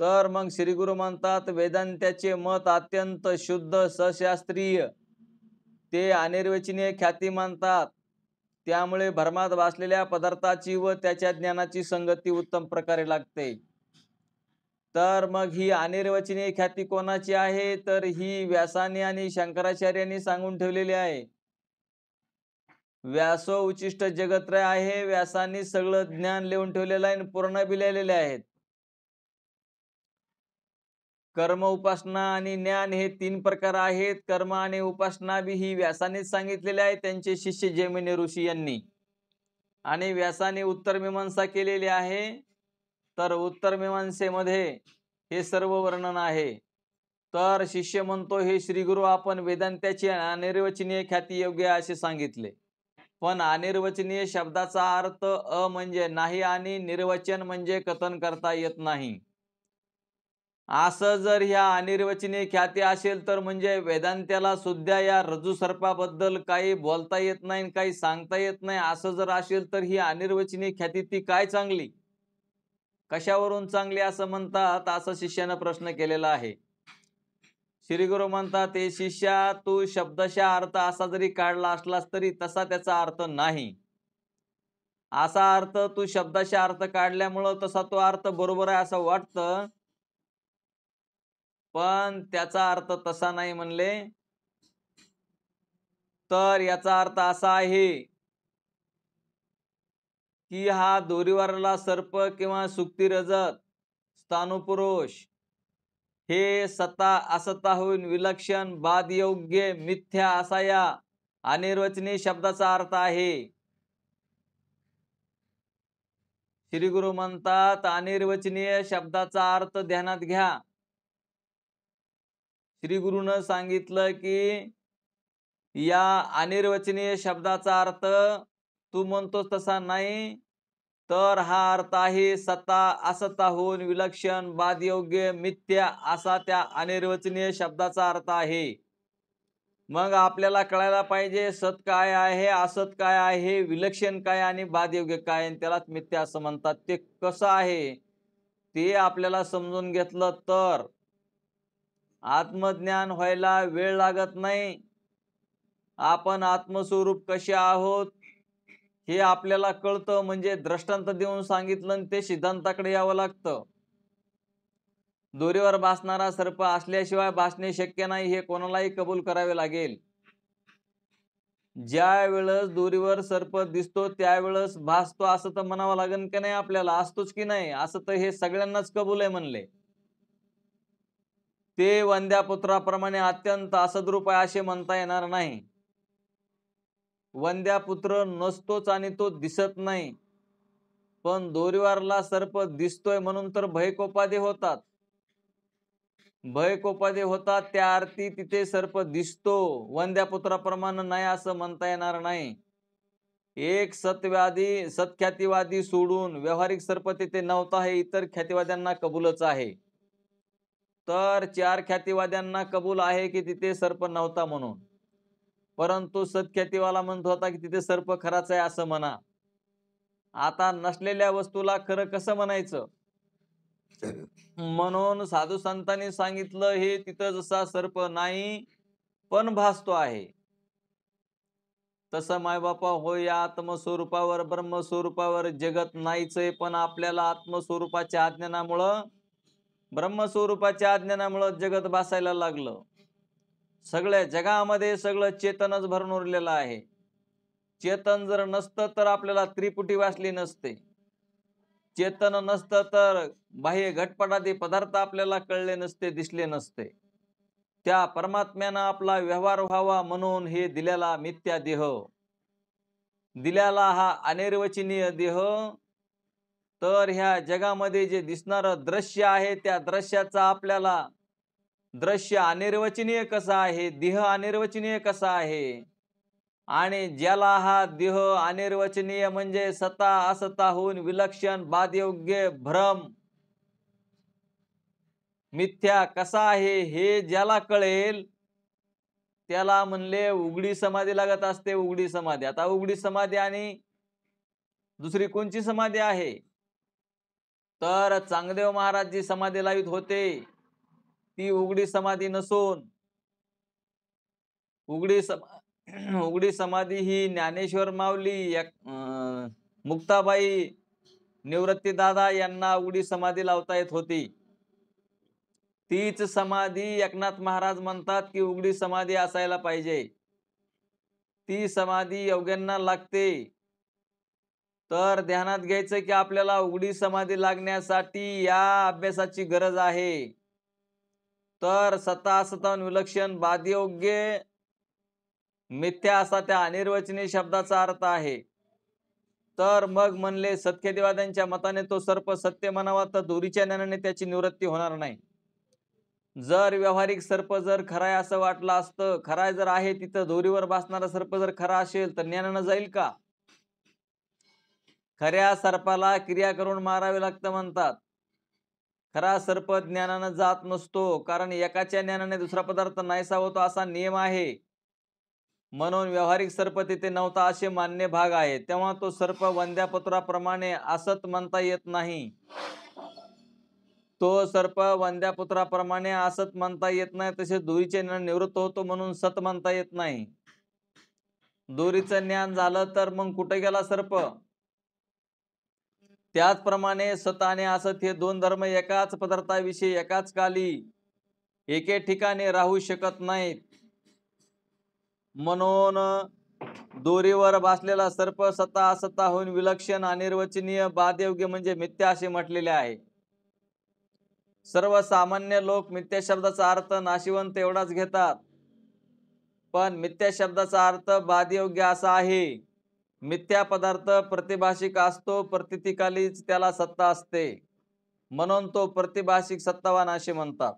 तर मग श्री गुरु म्हणतात वेदांत्याचे मत अत्यंत शुद्ध सशास्त्रीय, ते अनिर्वचनीय ख्याती मानतात. त्यामुळे भ्रमात भासलेल्या पदार्थाची व त्याच्या ज्ञानाची संगती उत्तम प्रकारे लागते. तर मग ही अनिर्वचनीय ख्याती कोणाची आहे? तर ही व्यासाने आणि शंकराचार्यांनी सांगून ठेवलेली आहे. व्यासो उचिष्ट जगत्रय आहे. व्यासांनी सगळं ज्ञान लिहून ठेवलेलं आहे आणि पुराण बी लिहिलेले आहेत. कर्म, उपासना आणि ज्ञान हे 3 प्रकार आहेत. कर्म आणि उपासना बी ही व्यासानेच सांगितलेले आहे, त्यांचे शिष्य जैमिनी ऋषी यांनी. आणि व्यासाने उत्तरमीमांसा केलेली आहे. तर उत्तरमीमांसेमध्ये हे सर्व वर्णन आहे. तर शिष्य म्हणतो, हे श्रीगुरु, आपण वेदांताची अनिर्वचनीय ख्याती योग्य असे सांगितले. पण अनिर्वचनीय शब्दाचा अर्थ म्हणजे नाही आणि निर्वचन म्हणजे कथन करता येत नाही. असं जर ह्या अनिर्वचनीय ख्याती असेल तर म्हणजे वेदांत्याला सुद्धा या रज्जू सर्पाबद्दल काही बोलता येत नाही, काही सांगता येत नाही. असं जर असेल तर ही अनिर्वचनीय ख्याती ती काय चांगली, कशावरून चांगली असं म्हणतात, असं शिष्यानं प्रश्न केलेला आहे. श्री गुरु म्हणतात, हे शिष्या, तू शब्दशः अर्थ असा जरी काढला असलास तरी तसा त्याचा अर्थ नाही. असा अर्थ तू शब्दशः अर्थ काढल्यामुळं तसा तो अर्थ बरोबर आहे असं वाटतं, पण त्याचा अर्थ तसा नाही म्हणले. तर याचा अर्थ असा आहे की हा दोरीवरला सर्प किंवा सुक्ती रजत स्थाणुपुरुष हे सत्ता असत्ता होऊन विलक्षण, बादयोग्य, मिथ्या असा या अनिर्वचनीय शब्दाचा अर्थ आहे. श्री गुरु म्हणतात, अनिर्वचनीय शब्दाचा अर्थ ध्यानात घ्या. श्री गुरुनं सांगितलं की या अनिर्वचनीय शब्दाचा अर्थ तू म्हणतोस तसा नाही, तर हा अर्थ आहे सत्ता असत्ता होऊन विलक्षण, बादयोग्य, मिथ्या असा त्या अनिर्वचनीय शब्दाचा अर्थ आहे. मग आपल्याला कळायला पाहिजे सत काय आहे, असत काय आहे, विलक्षण काय आणि बादयोग्य काय, आणि त्यालाच मिथ्या असं म्हणतात. ते कसं आहे ते आपल्याला समजून घेतलं तर आत्मज्ञान व्हायला वेळ लागत नाही. आपण आत्मस्वरूप कसे आहोत हे आपल्याला कळतं, म्हणजे दृष्टांत देऊन सांगितलं आणि ते सिद्धांताकडे यावं लागतं. दोरीवर भासणारा सर्प असल्याशिवाय भासणे शक्य नाही हे कोणालाही कबूल करावे लागेल. ज्या वेळेस दोरीवर सर्प दिसतो त्यावेळेस भासतो असं तर म्हणावं लागेल की नाही आपल्याला, असतोच की नाही, असं तर हे सगळ्यांनाच कबूल आहे म्हणले. ते वंद्यापुत्राप्रमाणे अत्यंत असद्रूप आहे असे म्हणता येणार नाही. वंद्यापुत्र नसतोच आणि तो दिसत नाही, पण दोरीवरला सर्प दिसतोय म्हणून तर भयकोपादे होतात. भयकोपादे होतात त्या अर्थी तिथे सर्प दिसतो. वंद्यापुत्राप्रमाणे नाही असं म्हणता येणार नाही. एक सत्ख्यातीवादी सोडून व्यावहारिक सर्प तिथे नव्हता हे इतर ख्यातीवाद्यांना कबूलच आहे. तर 4 ख्यातीवाद्यांना कबूल आहे की तिथे सर्प नव्हता म्हणून, परंतु सत्ख्यातीवाला म्हणत होता की तिथे सर्प खराच आहे असं म्हणा. आता नसलेल्या वस्तूला खरं कसं म्हणायचं? म्हणून साधू संतांनी सांगितलं, हे तिथं जसा सर्प नाही पण भासतो आहे, तसं मायबापा हो या आत्मस्वरूपावर, ब्रह्मस्वरूपावर जगत नाहीच आहे, पण आपल्याला आत्मस्वरूपाच्या अज्ञानामुळं, ब्रह्मस्वरूपाच्या अज्ञानामुळं जगत भासायला लागलं. सगळ्या जगामध्ये सगळं चेतनच भरून उरलेलं आहे. चेतन जर नसतं तर आपल्याला त्रिपुटी वाचली नसते. चेतन नसतं तर बाह्य घटपटादी पदार्थ आपल्याला कळले नसते, दिसले नसते. त्या परमात्म्यानं आपला व्यवहार व्हावा म्हणून हे दिलेला मिथ्या देह, दिलेला हा अनिर्वचनीय देह, तर ह्या जगामध्ये जे दिसणारं दृश्य आहे त्या दृश्याचा आपल्याला दृश्य अनिर्वचनीय कसं आहे, देह अनिर्वचनीय कसा आहे, आणि ज्याला हा देह अनिर्वचनीय म्हणजे सत्ता असत्ता होऊन विलक्षण, बादयोग्य, भ्रम, मिथ्या कसा आहे हे ज्याला कळेल त्याला म्हणले उघडी समाधी लागत असते. उघडी समाधी, आता उघडी समाधी आणि दुसरी कोणची समाधी आहे? तर चांगदेव महाराज जी समाधी लावित होते ती उघडी समाधी नसून उघडी समाधी ही ज्ञानेश्वर माऊली, मुक्ताबाई, निवृत्ती दादा यांना उघडी समाधी लावता येत होती. तीच समाधी एकनाथ महाराज म्हणतात की उघडी समाधी असायला पाहिजे. ती समाधी योग्यांना लागते. तर ध्यानात घ्यायचं की आपल्याला उघडी समाधी लागण्यासाठी या अभ्यासाची गरज आहे. तर सता असताहून विलक्षण बादयोग्य मिथ्या असा त्या अनिर्वचनीय शब्दाचा अर्थ आहे. तर मग म्हणले सत्खेतीवाद्यांच्या मताने तो सर्प सत्य म्हणावा तर दोरीच्या ज्ञानाने त्याची निवृत्ती होणार नाही. जर व्यावहारिक सर्प जर खराय असं वाटलं असतं, खराय जर आहे तिथं दोरीवर बसणारा सर्प जर खरा असेल तर ज्ञानानं जाईल का? खऱ्या सर्पाला क्रिया करून मारावे लागतं म्हणतात. खरा सर्प ज्ञानानं जात नसतो, कारण एकाच्या ज्ञानाने दुसरा पदार्थ नाहीसा होतो असा नियम आहे. म्हणून व्यावहारिक सर्प तिथे नव्हता असे मान्य भाग आहे. तेव्हा तो सर्प वंद्यापुत्राप्रमाणे असत म्हणता येत नाही. तो सर्प वंद्यापुत्राप्रमाणे असत म्हणता येत नाही. तसे दोरीचे ज्ञान निवृत्त होतो म्हणून सत म्हणता येत नाही. दोरीचं ज्ञान झालं तर मग कुठे गेला सर्प? त्याचप्रमाणे सत आणि असत हे दोन धर्म एकाच पदार्थाविषयी एकाच काली एके ठिकाणी राहू शकत नाहीत. म्हणून दोरीवर बसलेला सर्प सता असताहून विलक्षण अनिर्वचनीय बादयोग्य म्हणजे मिथ्या असे म्हटलेले आहे. सर्वसामान्य लोक मिथ्या शब्दाचा अर्थ नाशिवंत एवढाच घेतात, पण मिथ्या शब्दाचा अर्थ बादयोग्य असा आहे. मिथ्या पदार्थ प्रतिभाषिक असतो, प्रतीतिकालीच त्याला सत्ता असते, म्हणून तो प्रतिभाषिक सत्तावान असे म्हणतात.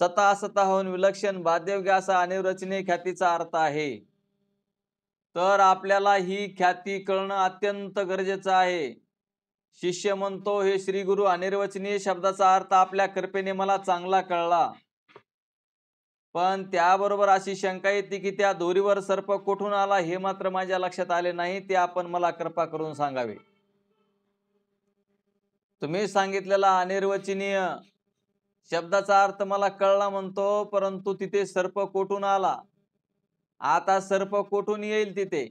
सता असताहून विलक्षण बादयोग्य असा अनिर्वचनीय ख्यातीचा अर्थ आहे. तर आपल्याला ही ख्याती कळणं अत्यंत गरजेचं आहे. शिष्य म्हणतो, हे श्री गुरु, अनिर्वचनीय शब्दाचा अर्थ आपल्या कृपेने मला चांगला कळला, पण त्याबरोबर अशी शंका येते की त्या दोरीवर सर्प कुठून आला हे मात्र माझ्या लक्षात आले नाही. ते आपण मला कृपा करून सांगावे. तुम्ही सांगितलेला अनिर्वचनीय शब्दाचा अर्थ मला कळला म्हणतो, परंतु तिथे सर्प कुठून आला? आता सर्प कुठून येईल तिथे?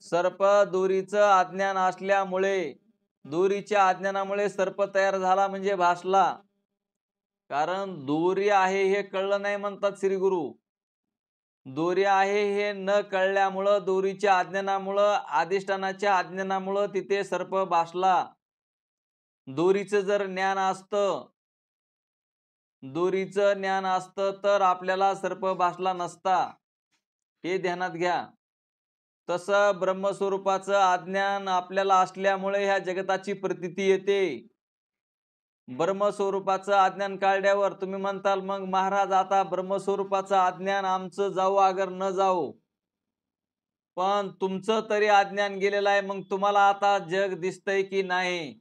सर्प दोरीचं अज्ञान असल्यामुळे, दोरीच्या अज्ञानामुळे सर्प तयार झाला म्हणजे भासला. कारण दोरी आहे हे कळलं नाही म्हणतात श्री गुरु. दोरी आहे हे न कळल्यामुळं, दोरीच्या अज्ञानामुळं, अधिष्ठानाच्या अज्ञानामुळं तिथे सर्प भासला. दोरीचं जर ज्ञान असतं, दोरीचं ज्ञान असतं तर आपल्याला सर्प भासला नसता. हे ध्यानात घ्या. तसं ब्रह्मस्वरूपाचं अज्ञान आपल्याला असल्यामुळे ह्या जगताची प्रतीती येते. ब्रह्मस्वरूपाचं अज्ञान काढल्यावर तुम्ही म्हणताल, मग महाराज आता ब्रह्मस्वरूपाचं अज्ञान आमचं जाऊ अगर न जाऊ, पण तुमचं तरी अज्ञान गेलेलं आहे, मग तुम्हाला आता जग दिसतंय की नाही?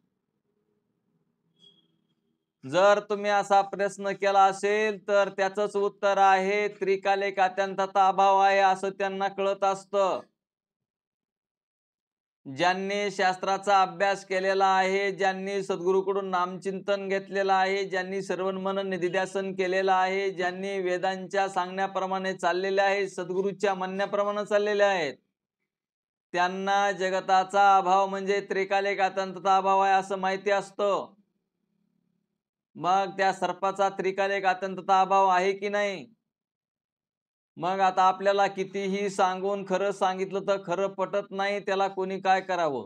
जर तुम्ही असा प्रश्न केला असेल तर त्याचंच उत्तर आहे त्रिकालिक अत्यंतता अभाव आहे असं त्यांना कळत असतं. ज्यांनी शास्त्राचा अभ्यास केलेला आहे, ज्यांनी सद्गुरूकडून नामचिंतन घेतलेलं आहे, ज्यांनी श्रवण मनन निधिध्यासन केलेलं आहे, ज्यांनी वेदांच्या सांगण्याप्रमाणे चाललेले आहे, सद्गुरूच्या म्हणण्याप्रमाणे चाललेले आहेत, त्यांना जगताचा अभाव म्हणजे त्रिकालिक अत्यंतता अभाव आहे असं माहिती असतं. मग त्या सर्पाचा त्रिकालिक अत्यंतता अभाव आहे की नाही? मग आता आपल्याला कितीही सांगून खरं सांगितलं तर खरं पटत नाही, त्याला कोणी काय करावं?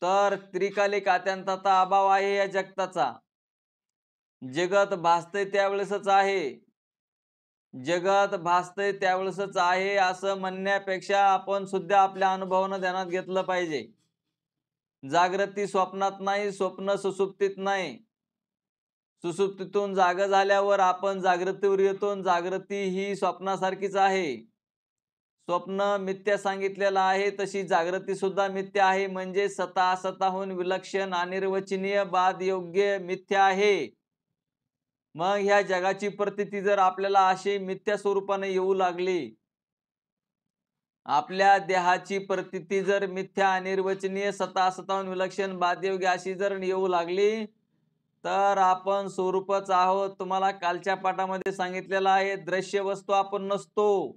तर त्रिकालिक अत्यंतता अभाव आहे या जगताचा. जगत भासतंय त्यावेळेसच आहे, जगत भासतंय त्यावेळेसच आहे असं म्हणण्यापेक्षा आपण सुद्धा आपल्या अनुभवानं ध्यानात घेतलं पाहिजे. जागृती स्वप्नात नाही, स्वप्न सुसुप्तीत नाही. सुसुप्तीतून जागा झाल्यावर आपण जागृतीवर येतो. जागृती ही स्वप्नासारखीच आहे. स्वप्न मिथ्या सांगितलेलं आहे, तशी जागृती सुद्धा मिथ्या आहे. म्हणजे सता असताहून विलक्षण अनिर्वचनीय बादयोग्य मिथ्या आहे. मग ह्या जगाची प्रतीती जर आपल्याला अशी मिथ्या स्वरूपाने येऊ लागली, आपल्या देहाची प्रतीती जर मिथ्या अनिर्वचनीय सता असताहून विलक्षण बादयोग्य अशी जर येऊ लागली, तर आपण स्वरूपच आहोत. तुम्हाला कालच्या पाठामध्ये सांगितलेलं आहे, दृश्य वस्तू आपण नसतो.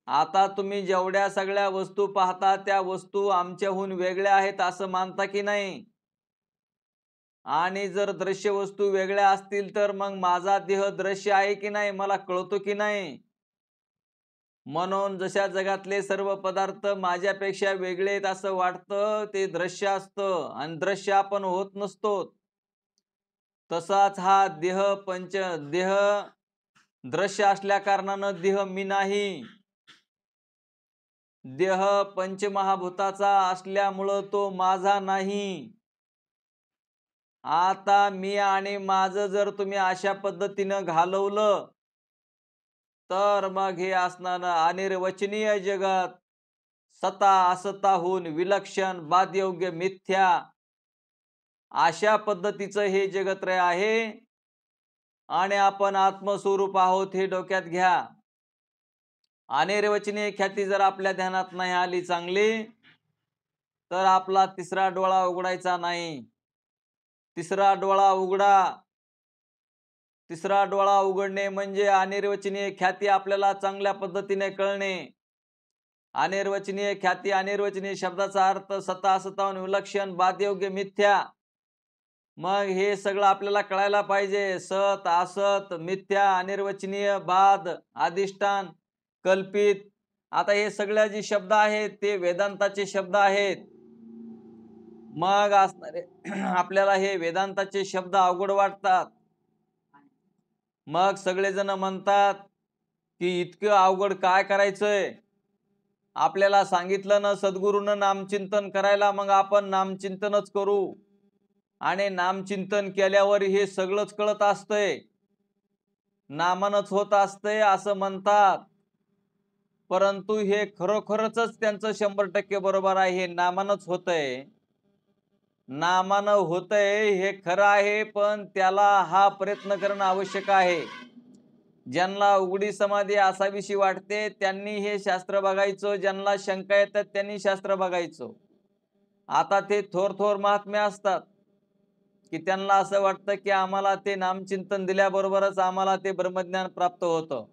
आता तुम्ही जेवढ्या सगळ्या वस्तू पाहता त्या वस्तू आमच्याहून वेगळ्या आहेत असं मानता की नाही? आणि जर दृश्य वस्तू वेगळ्या असतील तर मग माझा देह दृश्य आहे की नाही, मला कळतो की नाही. म्हणून जशा जगातले सर्व पदार्थ माझ्यापेक्षा वेगळे आहेत असं वाटतं, ते दृश्य असतं आणि दृश्य आपण होत नसतो. तसाच हा देह दृश्य असल्या कारणानं देह मी नाही. देह पंचमहाभूताचा असल्यामुळं तो माझा नाही. आता मी आणि माझं जर तुम्ही अशा पद्धतीनं घालवलं तर मग हे असणारं अनिर्वचनीय जगत सता असताहून विलक्षण बादयोग्य मिथ्या अशा पद्धतीचं हे जगत्रय आहे आणि आपण आत्मस्वरूप आहोत हे डोक्यात घ्या. अनिर्वचनीय ख्याती जर आपल्या ध्यानात नाही आली चांगली तर आपला तिसरा डोळा उघडायचा नाही. तिसरा डोळा उघडा. तिसरा डोळा उघडणे म्हणजे अनिर्वचनीय ख्याती आपल्याला चांगल्या पद्धतीने कळणे. अनिर्वचनीय ख्याती, अनिर्वचनीय शब्दाचा अर्थ सता असताहून विलक्षण बादयोग्य मिथ्या. मग हे सगळं आपल्याला कळायला पाहिजे. सत, असत, मिथ्या, अनिर्वचनीय, बाद, अधिष्ठान, कल्पित. आता हे सगळे जे शब्द आहेत ते वेदांताचे शब्द आहेत. मग असणारे आपल्याला हे वेदांताचे शब्द अवघड वाटतात. मग सगळेजण म्हणतात की इतकं अवघड काय करायचंय. आपल्याला सांगितलं ना सद्गुरूनं नामचिंतन करायला, मग आपण नामचिंतनच करू. आणि नामचिंतन केल्यावर हे सगळंच कळत असतंय, नामानच होत असतंय असं म्हणतात. परंतु हे खरोखरच त्यांचं 100% बरोबर आहे. हे नामानच होतंय. नामानं होतंय हे खरं आहे, पण त्याला हा प्रयत्न करणं आवश्यक आहे. ज्यांना उघडी समाधी असावीशी वाटते त्यांनी हे शास्त्र बघायचं. ज्यांना शंका येतात त्यांनी शास्त्र बघायचं. आता ते थोर महात्मे असतात की त्यांना असं वाटतं की आम्हाला ते नामचिंतन दिल्याबरोबरच आम्हाला ते ब्रह्मज्ञान प्राप्त होतं.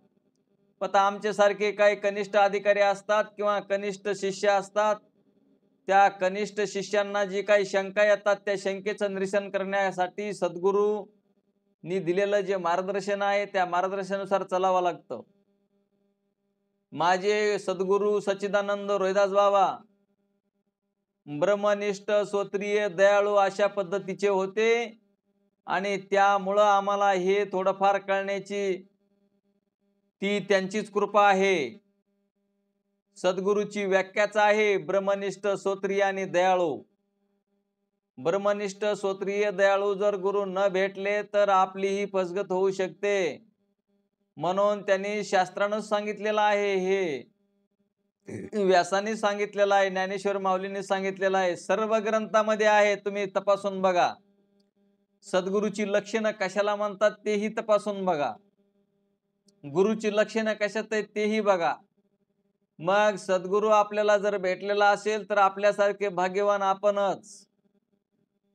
पण आमच्यासारखे काही कनिष्ठ अधिकारी असतात किंवा कनिष्ठ शिष्य असतात. त्या कनिष्ठ शिष्यांना जी काही शंका येतात त्या शंकेचं निरसन करण्यासाठी सद्गुरूंनी दिलेलं जे मार्गदर्शन आहे त्या मार्गदर्शनानुसार चालावं लागतं. माझे सद्गुरू सच्चिदानंद रोहिदास बाबा ब्रह्मनिष्ठ, स्वत्रिय, दयाळू अशा पद्धतीचे होते आणि त्यामुळं आम्हाला हे थोडंफार कळण्याची ती त्यांचीच कृपा आहे. सद्गुरूची व्याख्याच आहे ब्रह्मनिष्ठ, स्वत्रिय आणि दयाळू. ब्रह्मनिष्ठ, स्वत्रिय, दयाळू जर गुरु न भेटले तर आपली ही फसगत होऊ शकते. म्हणून त्यांनी शास्त्रानं सांगितलेलं आहे. हे व्यासाने सांगितलेलं आहे, ज्ञानेश्वर माऊलीने सांगितलेलं आहे, सर्व ग्रंथामध्ये आहे. तुम्ही तपासून बघा. सद्गुरूची लक्षणं कशाला म्हणतात तेही तपासून बघा. गुरुची लक्षणं कशात आहेत तेही बघा. मग सद्गुरू आपल्याला जर भेटलेला असेल तर आपल्यासारखे भाग्यवान आपणच.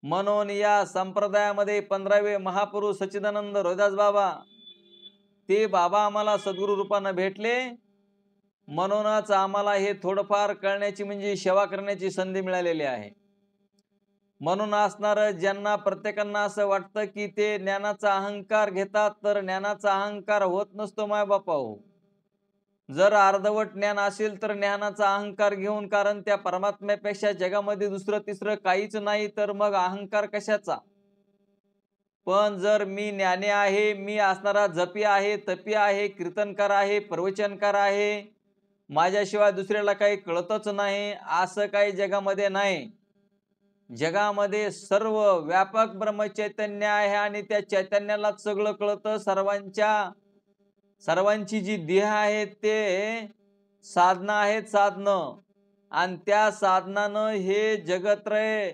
म्हणून या संप्रदायामध्ये 15वे महापुरुष सच्चिदानंद रोहिदास बाबा, ते बाबा आम्हाला सद्गुरू रूपानं भेटले. म्हणूनच आम्हाला हे थोडंफार कळण्याची म्हणजे सेवा करण्याची संधी मिळालेली आहे. म्हणून असणार ज्यांना प्रत्येकांना असं वाटतं की ते ज्ञानाचा अहंकार घेतात, तर ज्ञानाचा अहंकार होत नसतो माय बापा हो. जर अर्धवट ज्ञान असेल तर ज्ञानाचा अहंकार घेऊन, कारण त्या परमात्म्यापेक्षा जगामध्ये दुसरं तिसरं काहीच नाही, तर मग अहंकार कशाचा. पण जर मी ज्ञानी आहे, मी असणारा जपी आहे, तपी आहे, कीर्तनकार आहे, प्रवचनकार आहे, माझ्याशिवाय दुसऱ्याला काही कळतच नाही असं काही जगामध्ये नाही. जगामध्ये सर्व व्यापक ब्रह्मचैतन्य आहे आणि त्या चैतन्यालाच सगळं कळतं. सर्वांची जी देह आहेत ते साधना आहेत, साधनं. आणि त्या साधनानं हे जगत्रय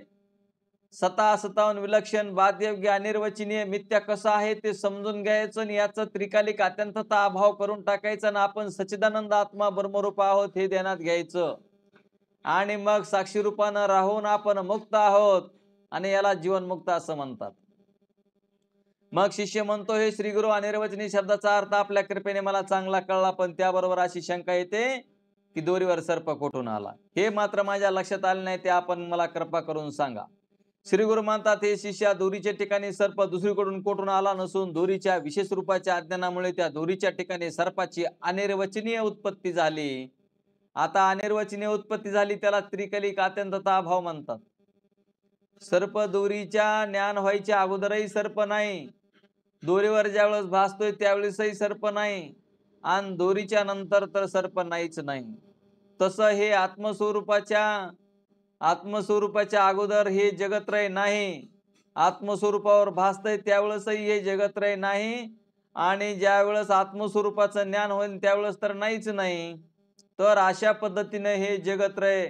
सता असताहून विलक्षण, बादयोग्य, अनिर्वचनीय, मिथ्या कसं आहे ते समजून घ्यायचं आणि याचं त्रिकालिक अत्यंतता अभाव करून टाकायचं आणि आपण सच्चिदानंद आत्मा ब्रह्मरूप आहोत हे ध्यानात घ्यायचं. आणि मग साक्षी रूपानं राहून आपण मुक्त आहोत आणि याला जीवनमुक्त असं म्हणतात. मग शिष्य म्हणतो, हे श्री गुरु, अनिर्वचनीय शब्दाचा अर्थ आपल्या कृपेने मला चांगला कळला, पण त्याबरोबर अशी शंका येते की दोरीवर सर्प कुठून आला. हे मात्र माझ्या लक्षात आले नाही, ते आपण मला कृपा करून सांगा. श्री गुरु म्हणतात, हे शिष्या, दोरीच्या ठिकाणी सर्प दुसरीकडून कोठून आला नसून दोरीच्या विशेष रूपाच्या अज्ञानामुळे त्या दोरीच्या ठिकाणी सर्पाची अनिर्वचनीय उत्पत्ती झाली. आता अनिर्वचनीय उत्पत्ती झाली त्याला त्रिकलिक अत्यंतता अभाव म्हणतात. सर्प दोरीच्या ज्ञान व्हायच्या अगोदरही सर्प नाही, दोरीवर ज्यावेळेस भासतोय त्यावेळेसही सर्प नाही, आणि दोरीच्या नंतर तर सर्प नाहीच नाही. तसं हे आत्मस्वरूपाच्या अगोदर हे जगत्रय नाही, आत्मस्वरूपावर भासतंय त्यावेळेसही हे जगत्रय नाही, आणि ज्यावेळेस आत्मस्वरूपाचं ज्ञान होईल त्यावेळेस तर नाहीच नाही. तर अशा पद्धतीने हे जगत्रय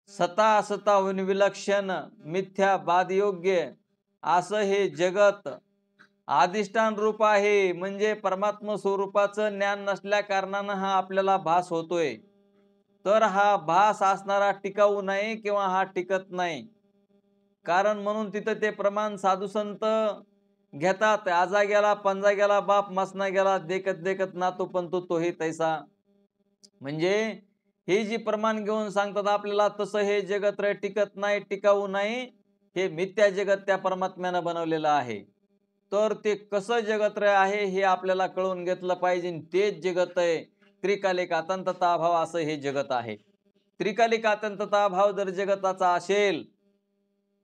सताहून विलक्षण मिथ्या बादयोग्य असं हे जगत अधिष्ठान रूप आहे. म्हणजे परमात्मा स्वरूपाचं ज्ञान नसल्या कारणानं हा आपल्याला भास होतोय. तर हा भास असणारा टिकाऊ नाही किंवा हा टिकत नाही. कारण म्हणून तिथं ते प्रमाण साधू संत घेतात, आजा गेला पंजा गेला बाप मसना गेला, देखत देखत नातू पंतू तोही तैसा. म्हणजे हे जी प्रमाण घेऊन सांगतात आपल्याला, तसं हे जगत्रय टिकत नाही, टिकाऊ नाही. हे मिथ्या जगत त्या परमात्म्यानं बनवलेलं आहे. तर ते कसं जगत्रय आहे हे आपल्याला कळून घेतलं पाहिजे. तेच जगत आहे. त्रिकालिक अतंतता भाव असं हे जगत आहे. त्रिकालिक अतंतता भाव जर जगताचा असेल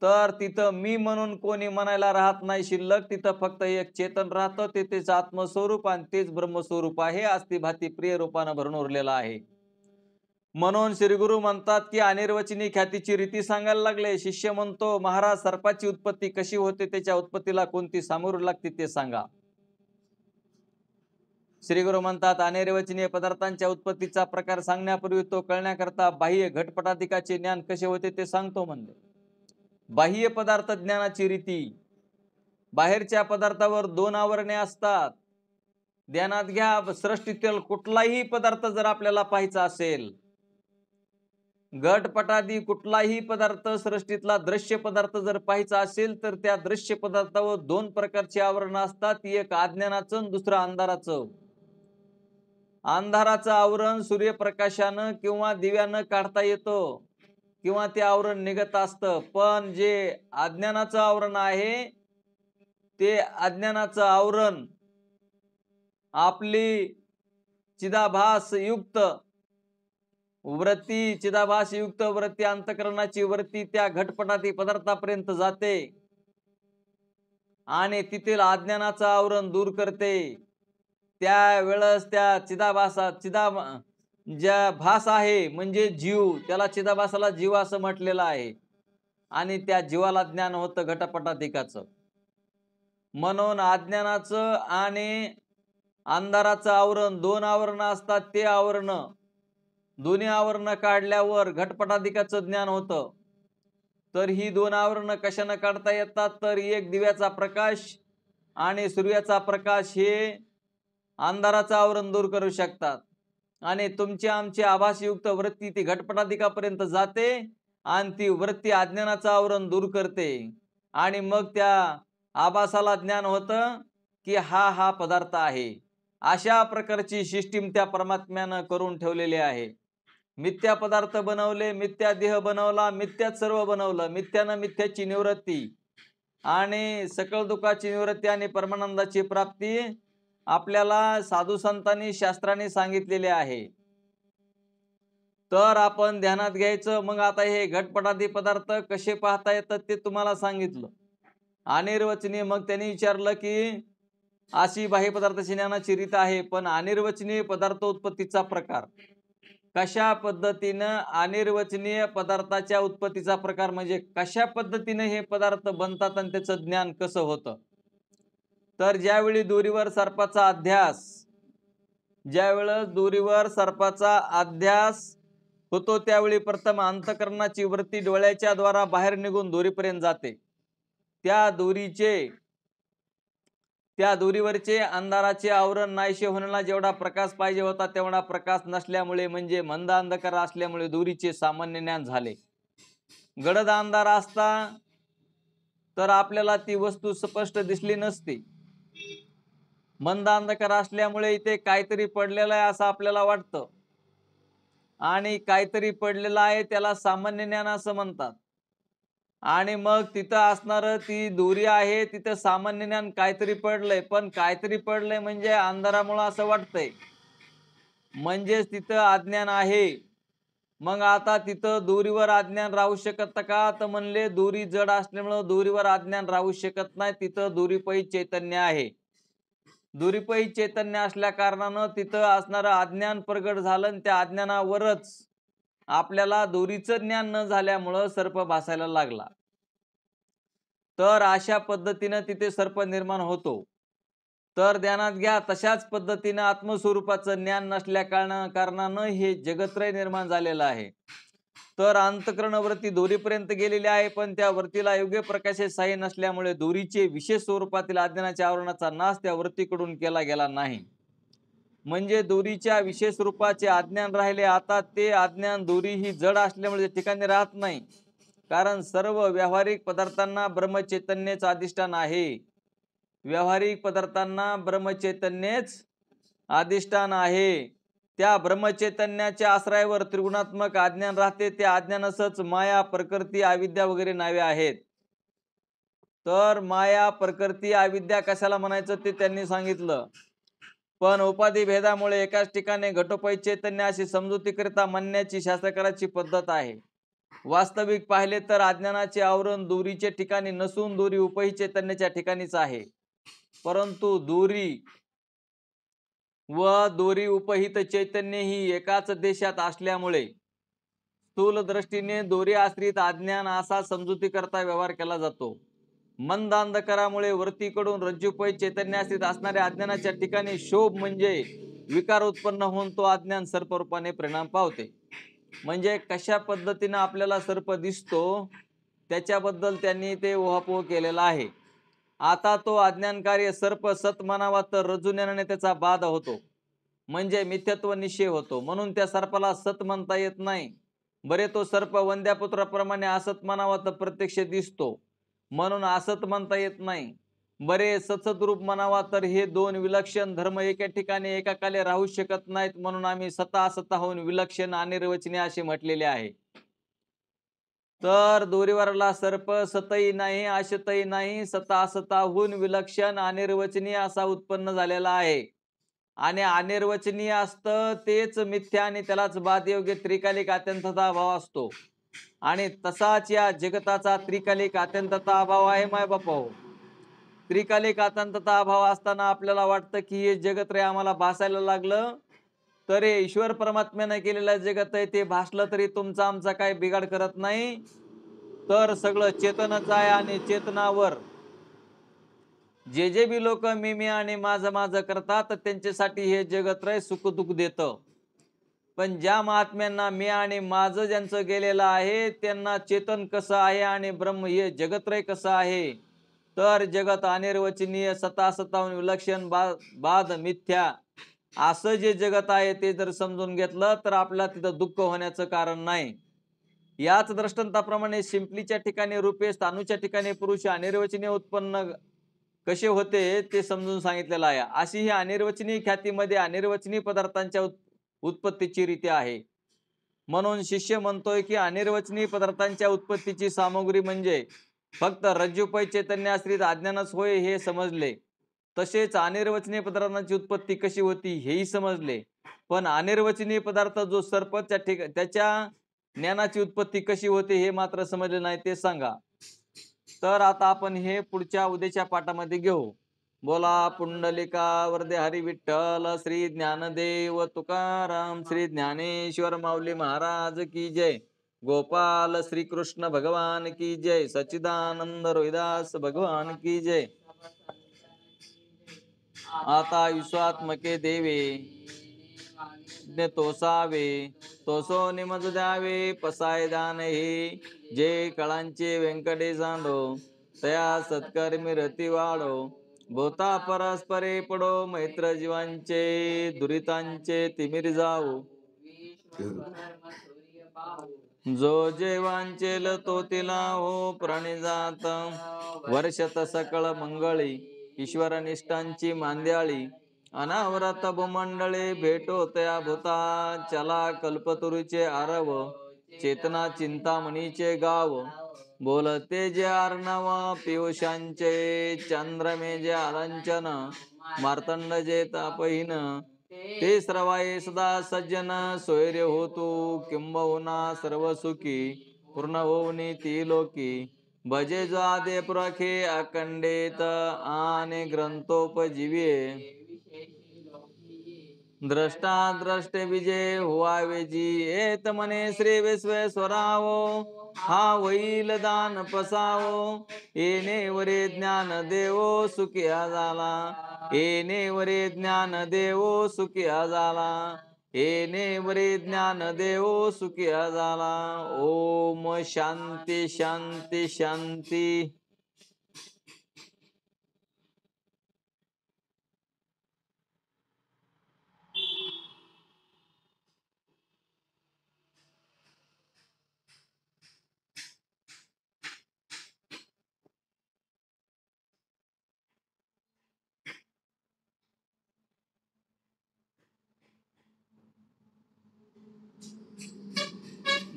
तर तिथं मी म्हणून कोणी म्हणायला राहत नाही शिल्लक. तिथं फक्त एक चेतन राहतं, ते तेच आत्मस्वरूप आणि तेच ब्रह्मस्वरूप आहे. अस्थिभाती प्रिय रूपानं भरून उरलेला आहे. म्हणून श्री गुरु म्हणतात की अनिर्वचनीय ख्यातीची रीती सांगायला लागले. शिष्य म्हणतो, महाराज सर्पाची उत्पत्ती कशी होते, त्याच्या उत्पत्तीला कोणती सामोरी लागते ते सांगा. श्री गुरु म्हणतात, अनिर्वचनीय पदार्थांच्या उत्पत्तीचा प्रकार सांगण्यापूर्वी तो कळण्याकरता बाह्य घटपटाधिकाचे ज्ञान कसे होते ते सांगतो म्हणले. बाह्य पदार्थ ज्ञानाची रीती. बाहेरच्या पदार्थावर दोन आवरणे असतात. ध्यानात घ्या, सृष्टीतील कुठलाही पदार्थ जर आपल्याला पाहायचा असेल, घटपटादी कुठलाही पदार्थ सृष्टीतला दृश्य पदार्थ जर पाहायचा असेल तर त्या दृश्य पदार्थावर दोन प्रकारची आवरण असतात. एक अज्ञानाचं, दुसरं अंधाराचं. अंधाराचं आवरण सूर्यप्रकाशानं किंवा दिव्यानं काढता येतं किंवा ते आवरण निघत असतं. पण जे अज्ञानाचं आवरण आहे, ते अज्ञानाचं आवरण आपली चिदाभास युक्त वृत्ती, चिदाभास युक्त वृत्ती, अंतकरणाची वृत्ती त्या घटपटाती पदार्थापर्यंत जाते आणि तिथील अज्ञानाचं आवरण दूर करते. त्यावेळेस त्या ज्या भास आहे म्हणजे जीव, त्याला चिदाभासाला जीव असं म्हटलेलं आहे, आणि त्या जीवाला ज्ञान होतं घटपटाधिकाचं. म्हणून अज्ञानाचं आणि अंधाराचं आवरण, दोन आवरण असतात. ते आवरण, दोन्ही आवरण काढल्यावर घटपटाधिकाचं ज्ञान होतं. तर ही दोन आवरण कशानं काढता येतात, तर एक दिव्याचा प्रकाश आणि सूर्याचा प्रकाश हे अंधाराचं आवरण दूर करू शकतात. आणि तुमची आमची आभासयुक्त वृत्ती ती घटपटाधिकापर्यंत जाते आणि ती वृत्ती अज्ञानाचं आवरण दूर करते, आणि मग त्या आभासाला ज्ञान होतं की हा पदार्थ आहे. अशा प्रकारची सिस्टीम त्या परमात्म्यानं करून ठेवलेली आहे. मिथ्या पदार्थ बनवले, मिथ्या देह बनवला, मिथ्यात सर्व बनवलं. मिथ्यानं मिथ्याची निवृत्ती आणि सकळ दुःखाची निवृत्ती आणि परमानंदाची प्राप्ती आपल्याला साधू संतांनी, शास्त्रांनी सांगितलेले आहे. तर आपण ध्यानात घ्यायचं. मग आता हे घटपटादी पदार्थ कसे पाहता येतात ते तुम्हाला सांगितलं. अनिर्वचनीय, मग त्यांनी विचारलं की अशी बाह्य पदार्थाची ज्ञानाची रीत आहे, पण अनिर्वचनीय पदार्थ उत्पत्तीचा प्रकार कशा पद्धतीनं, अनिर्वचनीय पदार्थाच्या उत्पत्तीचा प्रकार म्हणजे कशा पद्धतीने हे पदार्थ बनतात आणि त्याचं ज्ञान कसं होतं. तर ज्यावेळी दोरीवर सर्पाचा अध्यास होतो त्यावेळी प्रथम अंतकरणाची वृत्ती डोळ्याच्या द्वारा बाहेर निघून दोरीपर्यंत जाते. त्या दोरीवरचे अंधाराचे आवरण नाहीसे होण्याला जेवढा प्रकाश पाहिजे होता तेवढा प्रकाश नसल्यामुळे, म्हणजे मंद अंधकार असल्यामुळे दोरीचे सामान्य ज्ञान झाले. गडद अंधार असता तर आपल्याला ती वस्तू स्पष्ट दिसली नसती. मंद अंधकार असल्यामुळे इथे काहीतरी पडलेलं आहे असं आपल्याला वाटतं, आणि काहीतरी पडलेलं आहे त्याला सामान्य ज्ञान असं म्हणतात. आणि मग तिथं असणार ती दोरी आहे, तिथं सामान्य ज्ञान काहीतरी पडलंय, पण काहीतरी पडलंय म्हणजे अंधारामुळे असं वाटतंय, म्हणजेच तिथं अज्ञान आहे. मग आता तिथं दोरीवर अज्ञान राहू शकत का? तर म्हणले दोरी जड असल्यामुळं दोरीवर अज्ञान राहू शकत नाही, तिथं दोरीपै चैतन्य आहे. दुरीपै चैतन्य असल्या कारणानं तिथं असणारं अज्ञान प्रगट झालं आणि त्या अज्ञानावरच आपल्याला दोरीचं ज्ञान न झाल्यामुळं सर्प भासायला लागला. तर अशा पद्धतीनं तिथे सर्प निर्माण होतो. तर ध्यानात घ्या, तशाच पद्धतीनं आत्मस्वरूपाचं ज्ञान नसल्या कारणानं हे जगत्रय निर्माण झालेलं आहे. तर अंतःकरणवृत्ती दोरीपर्यंत गेलेली आहे, पण त्या वृत्तीला योग्य प्रकाशाचे साह्य नसल्यामुळे दोरीचे विशेष स्वरूपातील अज्ञानाच्या आवरणाचा नाश त्या वृत्तीकडून केला गेला नाही. म्हणजे दोरीच्या विशेष रूपाचे अज्ञान राहिले. आता ते अज्ञान दोरी ही जड असल्यामुळे त्या ठिकाणी राहत नाही, कारण सर्व व्यावहारिक पदार्थांना ब्रह्मचैतन्यच अधिष्ठान आहे. व्यावहारिक पदार्थांना ब्रह्मचैतन्यच अधिष्ठान आहे. त्या ब्रह्मचैतन्याच्या आश्रयावर त्रिगुणात्मक अज्ञान राहते. त्या अज्ञानासच माया, प्रकृती, अविद्या वगैरे नावे आहेत. तर माया, प्रकृती, अविद्या कशाला म्हणायचं ते त्यांनी सांगितलं. पण उपाधी भेदामुळे एकाच ठिकाणी घटोपै चैतन्य अशी समजुतीकरिता म्हणण्याची शास्त्रकाराची पद्धत आहे. वास्तविक पाहिले तर अज्ञानाचे आवरण दोरीच्या ठिकाणी नसून दोरी उपही चैतन्याच्या ठिकाणीच आहे. परंतु दोरी व दोरी उपहित चैतन्य ही एकाच देशात असल्यामुळे स्थूल दृष्टीने दोरी आश्रित अज्ञान असा समजुती करता व्यवहार केला जातो. मंद अंधकारामुळे वरतीकडून रज्जुपै चैतन्य आश्रित असणाऱ्या अज्ञानाच्या ठिकाणी शोभ म्हणजे विकार उत्पन्न होऊन तो अज्ञान सर्परूपाने परिणाम पावते. म्हणजे कशा पद्धतीने आपल्याला सर्प दिसतो त्याच्याबद्दल त्यांनी ते उहापोह केलेला आहे. आता तो अज्ञान कार्य सर्प सत म्हणावा तर रज्जुज्ञानाने त्याचा बाध होतो, म्हणजे मिथ्यत्व निश्चय होतो, म्हणून त्या सर्पाला सत म्हणता येत नाही. बरे तो सर्प वंद्यापुत्राप्रमाणे असत म्हणावा तर प्रत्यक्ष दिसतो, म्हणून असत म्हणता येत नाही. बरे सत्सद्रूप म्हणावा तर हे दोन विलक्षण धर्म एका ठिकाणी एकाकाली राहू शकत नाहीत, म्हणून आम्ही सता असता होऊन विलक्षण अनिर्वचनीय असे म्हटलेले आहे. तर दोरीवरला सर्प सतही नाही, आशतही नाही, सता असताहून विलक्षण अनिर्वचनीय असा उत्पन्न झालेला आहे. आणि अनिर्वचनीय असतं तेच मिथ्या आणि त्यालाच बाधयोग्य त्रिकालिक अत्यंतता अभाव असतो. आणि तसाच या जगताचा त्रिकालिक अत्यंतता अभाव आहे. माय बापा, त्रिकालिक अत्यंतता अभाव असताना आपल्याला वाटतं की हे जगत रे आम्हाला भासायला लागलं, तर हे ईश्वर परमात्म्याने केलेलं जगत आहे, ते भासलं तरी तुमचा आमचा काही बिघाड करत नाही. तर सगळं चेतनच आहे आणि चेतनावर जे जे बी लोक मी आणि माझं माझं करतात तर त्यांच्यासाठी हे जगत्रय सुख दुःख देतं. पण ज्या महात्म्यांना मी आणि माझं ज्यांचं गेलेलं आहे त्यांना चेतन कसं आहे आणि ब्रह्म हे जगत्रय कसं आहे, तर जगत अनिर्वचनीय सता सताहून विलक्षण बाध मिथ्या असं जे जगत आहे ते जर समजून घेतलं तर आपल्याला तिथं दुःख होण्याचं कारण नाही. याच दृष्टांताप्रमाणे शिंपलीच्या ठिकाणी रूपे, स्थानूच्या ठिकाणी पुरुष अनिर्वचनीय उत्पन्न कसे होते ते समजून सांगितलेलं आहे. अशी ही अनिर्वचनीय ख्यातीमध्ये अनिर्वचनीय पदार्थांच्या उत्पत्तीची रीती आहे. म्हणून शिष्य म्हणतोय की अनिर्वचनीय पदार्थांच्या उत्पत्तीची सामग्री म्हणजे फक्त रज्जुपै चैतन्य आश्रित अज्ञानच होय हे समजले. तसेच अनिर्वचनीय पदार्थांची उत्पत्ती कशी होती हेही समजले. पण अनिर्वचनीय पदार्थ जो सर्प त्याच्या ज्ञानाची उत्पत्ती कशी होते हे मात्र समजले नाही, ते सांगा. तर आता आपण हे पुढच्या उद्याच्या पाठामध्ये घेऊ. बोला पुंडलिका वरदे हरी विठ्ठल श्री ज्ञानदेव तुकाराम श्री ज्ञानेश्वर माऊली महाराज की जय. गोपाल श्री कृष्ण भगवान की जय. सच्चिदानंद रोहिदास भगवान की जय. आता विश्वात्मके देवे तोसावे तोसो निमज द्यावे पसाय दान हे जे कळांचे व्यंकटेशांडो तया सत्कर्मी रती वाढो भोता परस्परे पडो मैत्र जीवांचे दुरितांचे तिमिर जाओ जो जेवांचेल तो तिला हो प्रणिजात वर्षत सकळ मंगळी ईश्वर निष्ठांची मांद्याळी अनावरत भूमंडळे भेटो तया भूता चला कल्पतरुचे आरव चेतना चिंतामणीचे गाव बोलते जे अर्णव पियुषांचे चंद्रमे जे अलंचन मार्तंड जे तापहीन ते श्रवाये सदा सज्जन सोयरे होतो किंबहुना सर्व सुखी पूर्ण होऊनी ती लोकी भजे जो आदे पुरखे अखंडित आणि ग्रंथोपजीवे द्रष्टा द्रष्टे विजय हुआवे जी एत मने श्री विश्वेश्वरावो हा होईल दान पसावो येणे वरे ज्ञान देवो सुखिया झाला येणे वरे ज्ञान देवो सुखिया झाला येणे वरे ज्ञान देवो सुखिया झाला. ओम शांती शांती शांती.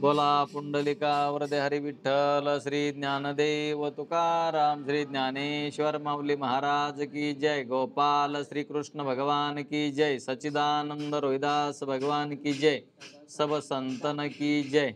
बोला पुंडलिका वरदे हरी विठ्ठल श्री ज्ञानदेव तुकाराम श्री ज्ञानेश्वर माऊली महाराज की जय. गोपाल श्री कृष्ण भगवान की जय. सच्चिदानंद रोहिदास भगवान की जय. सब संतन की जय.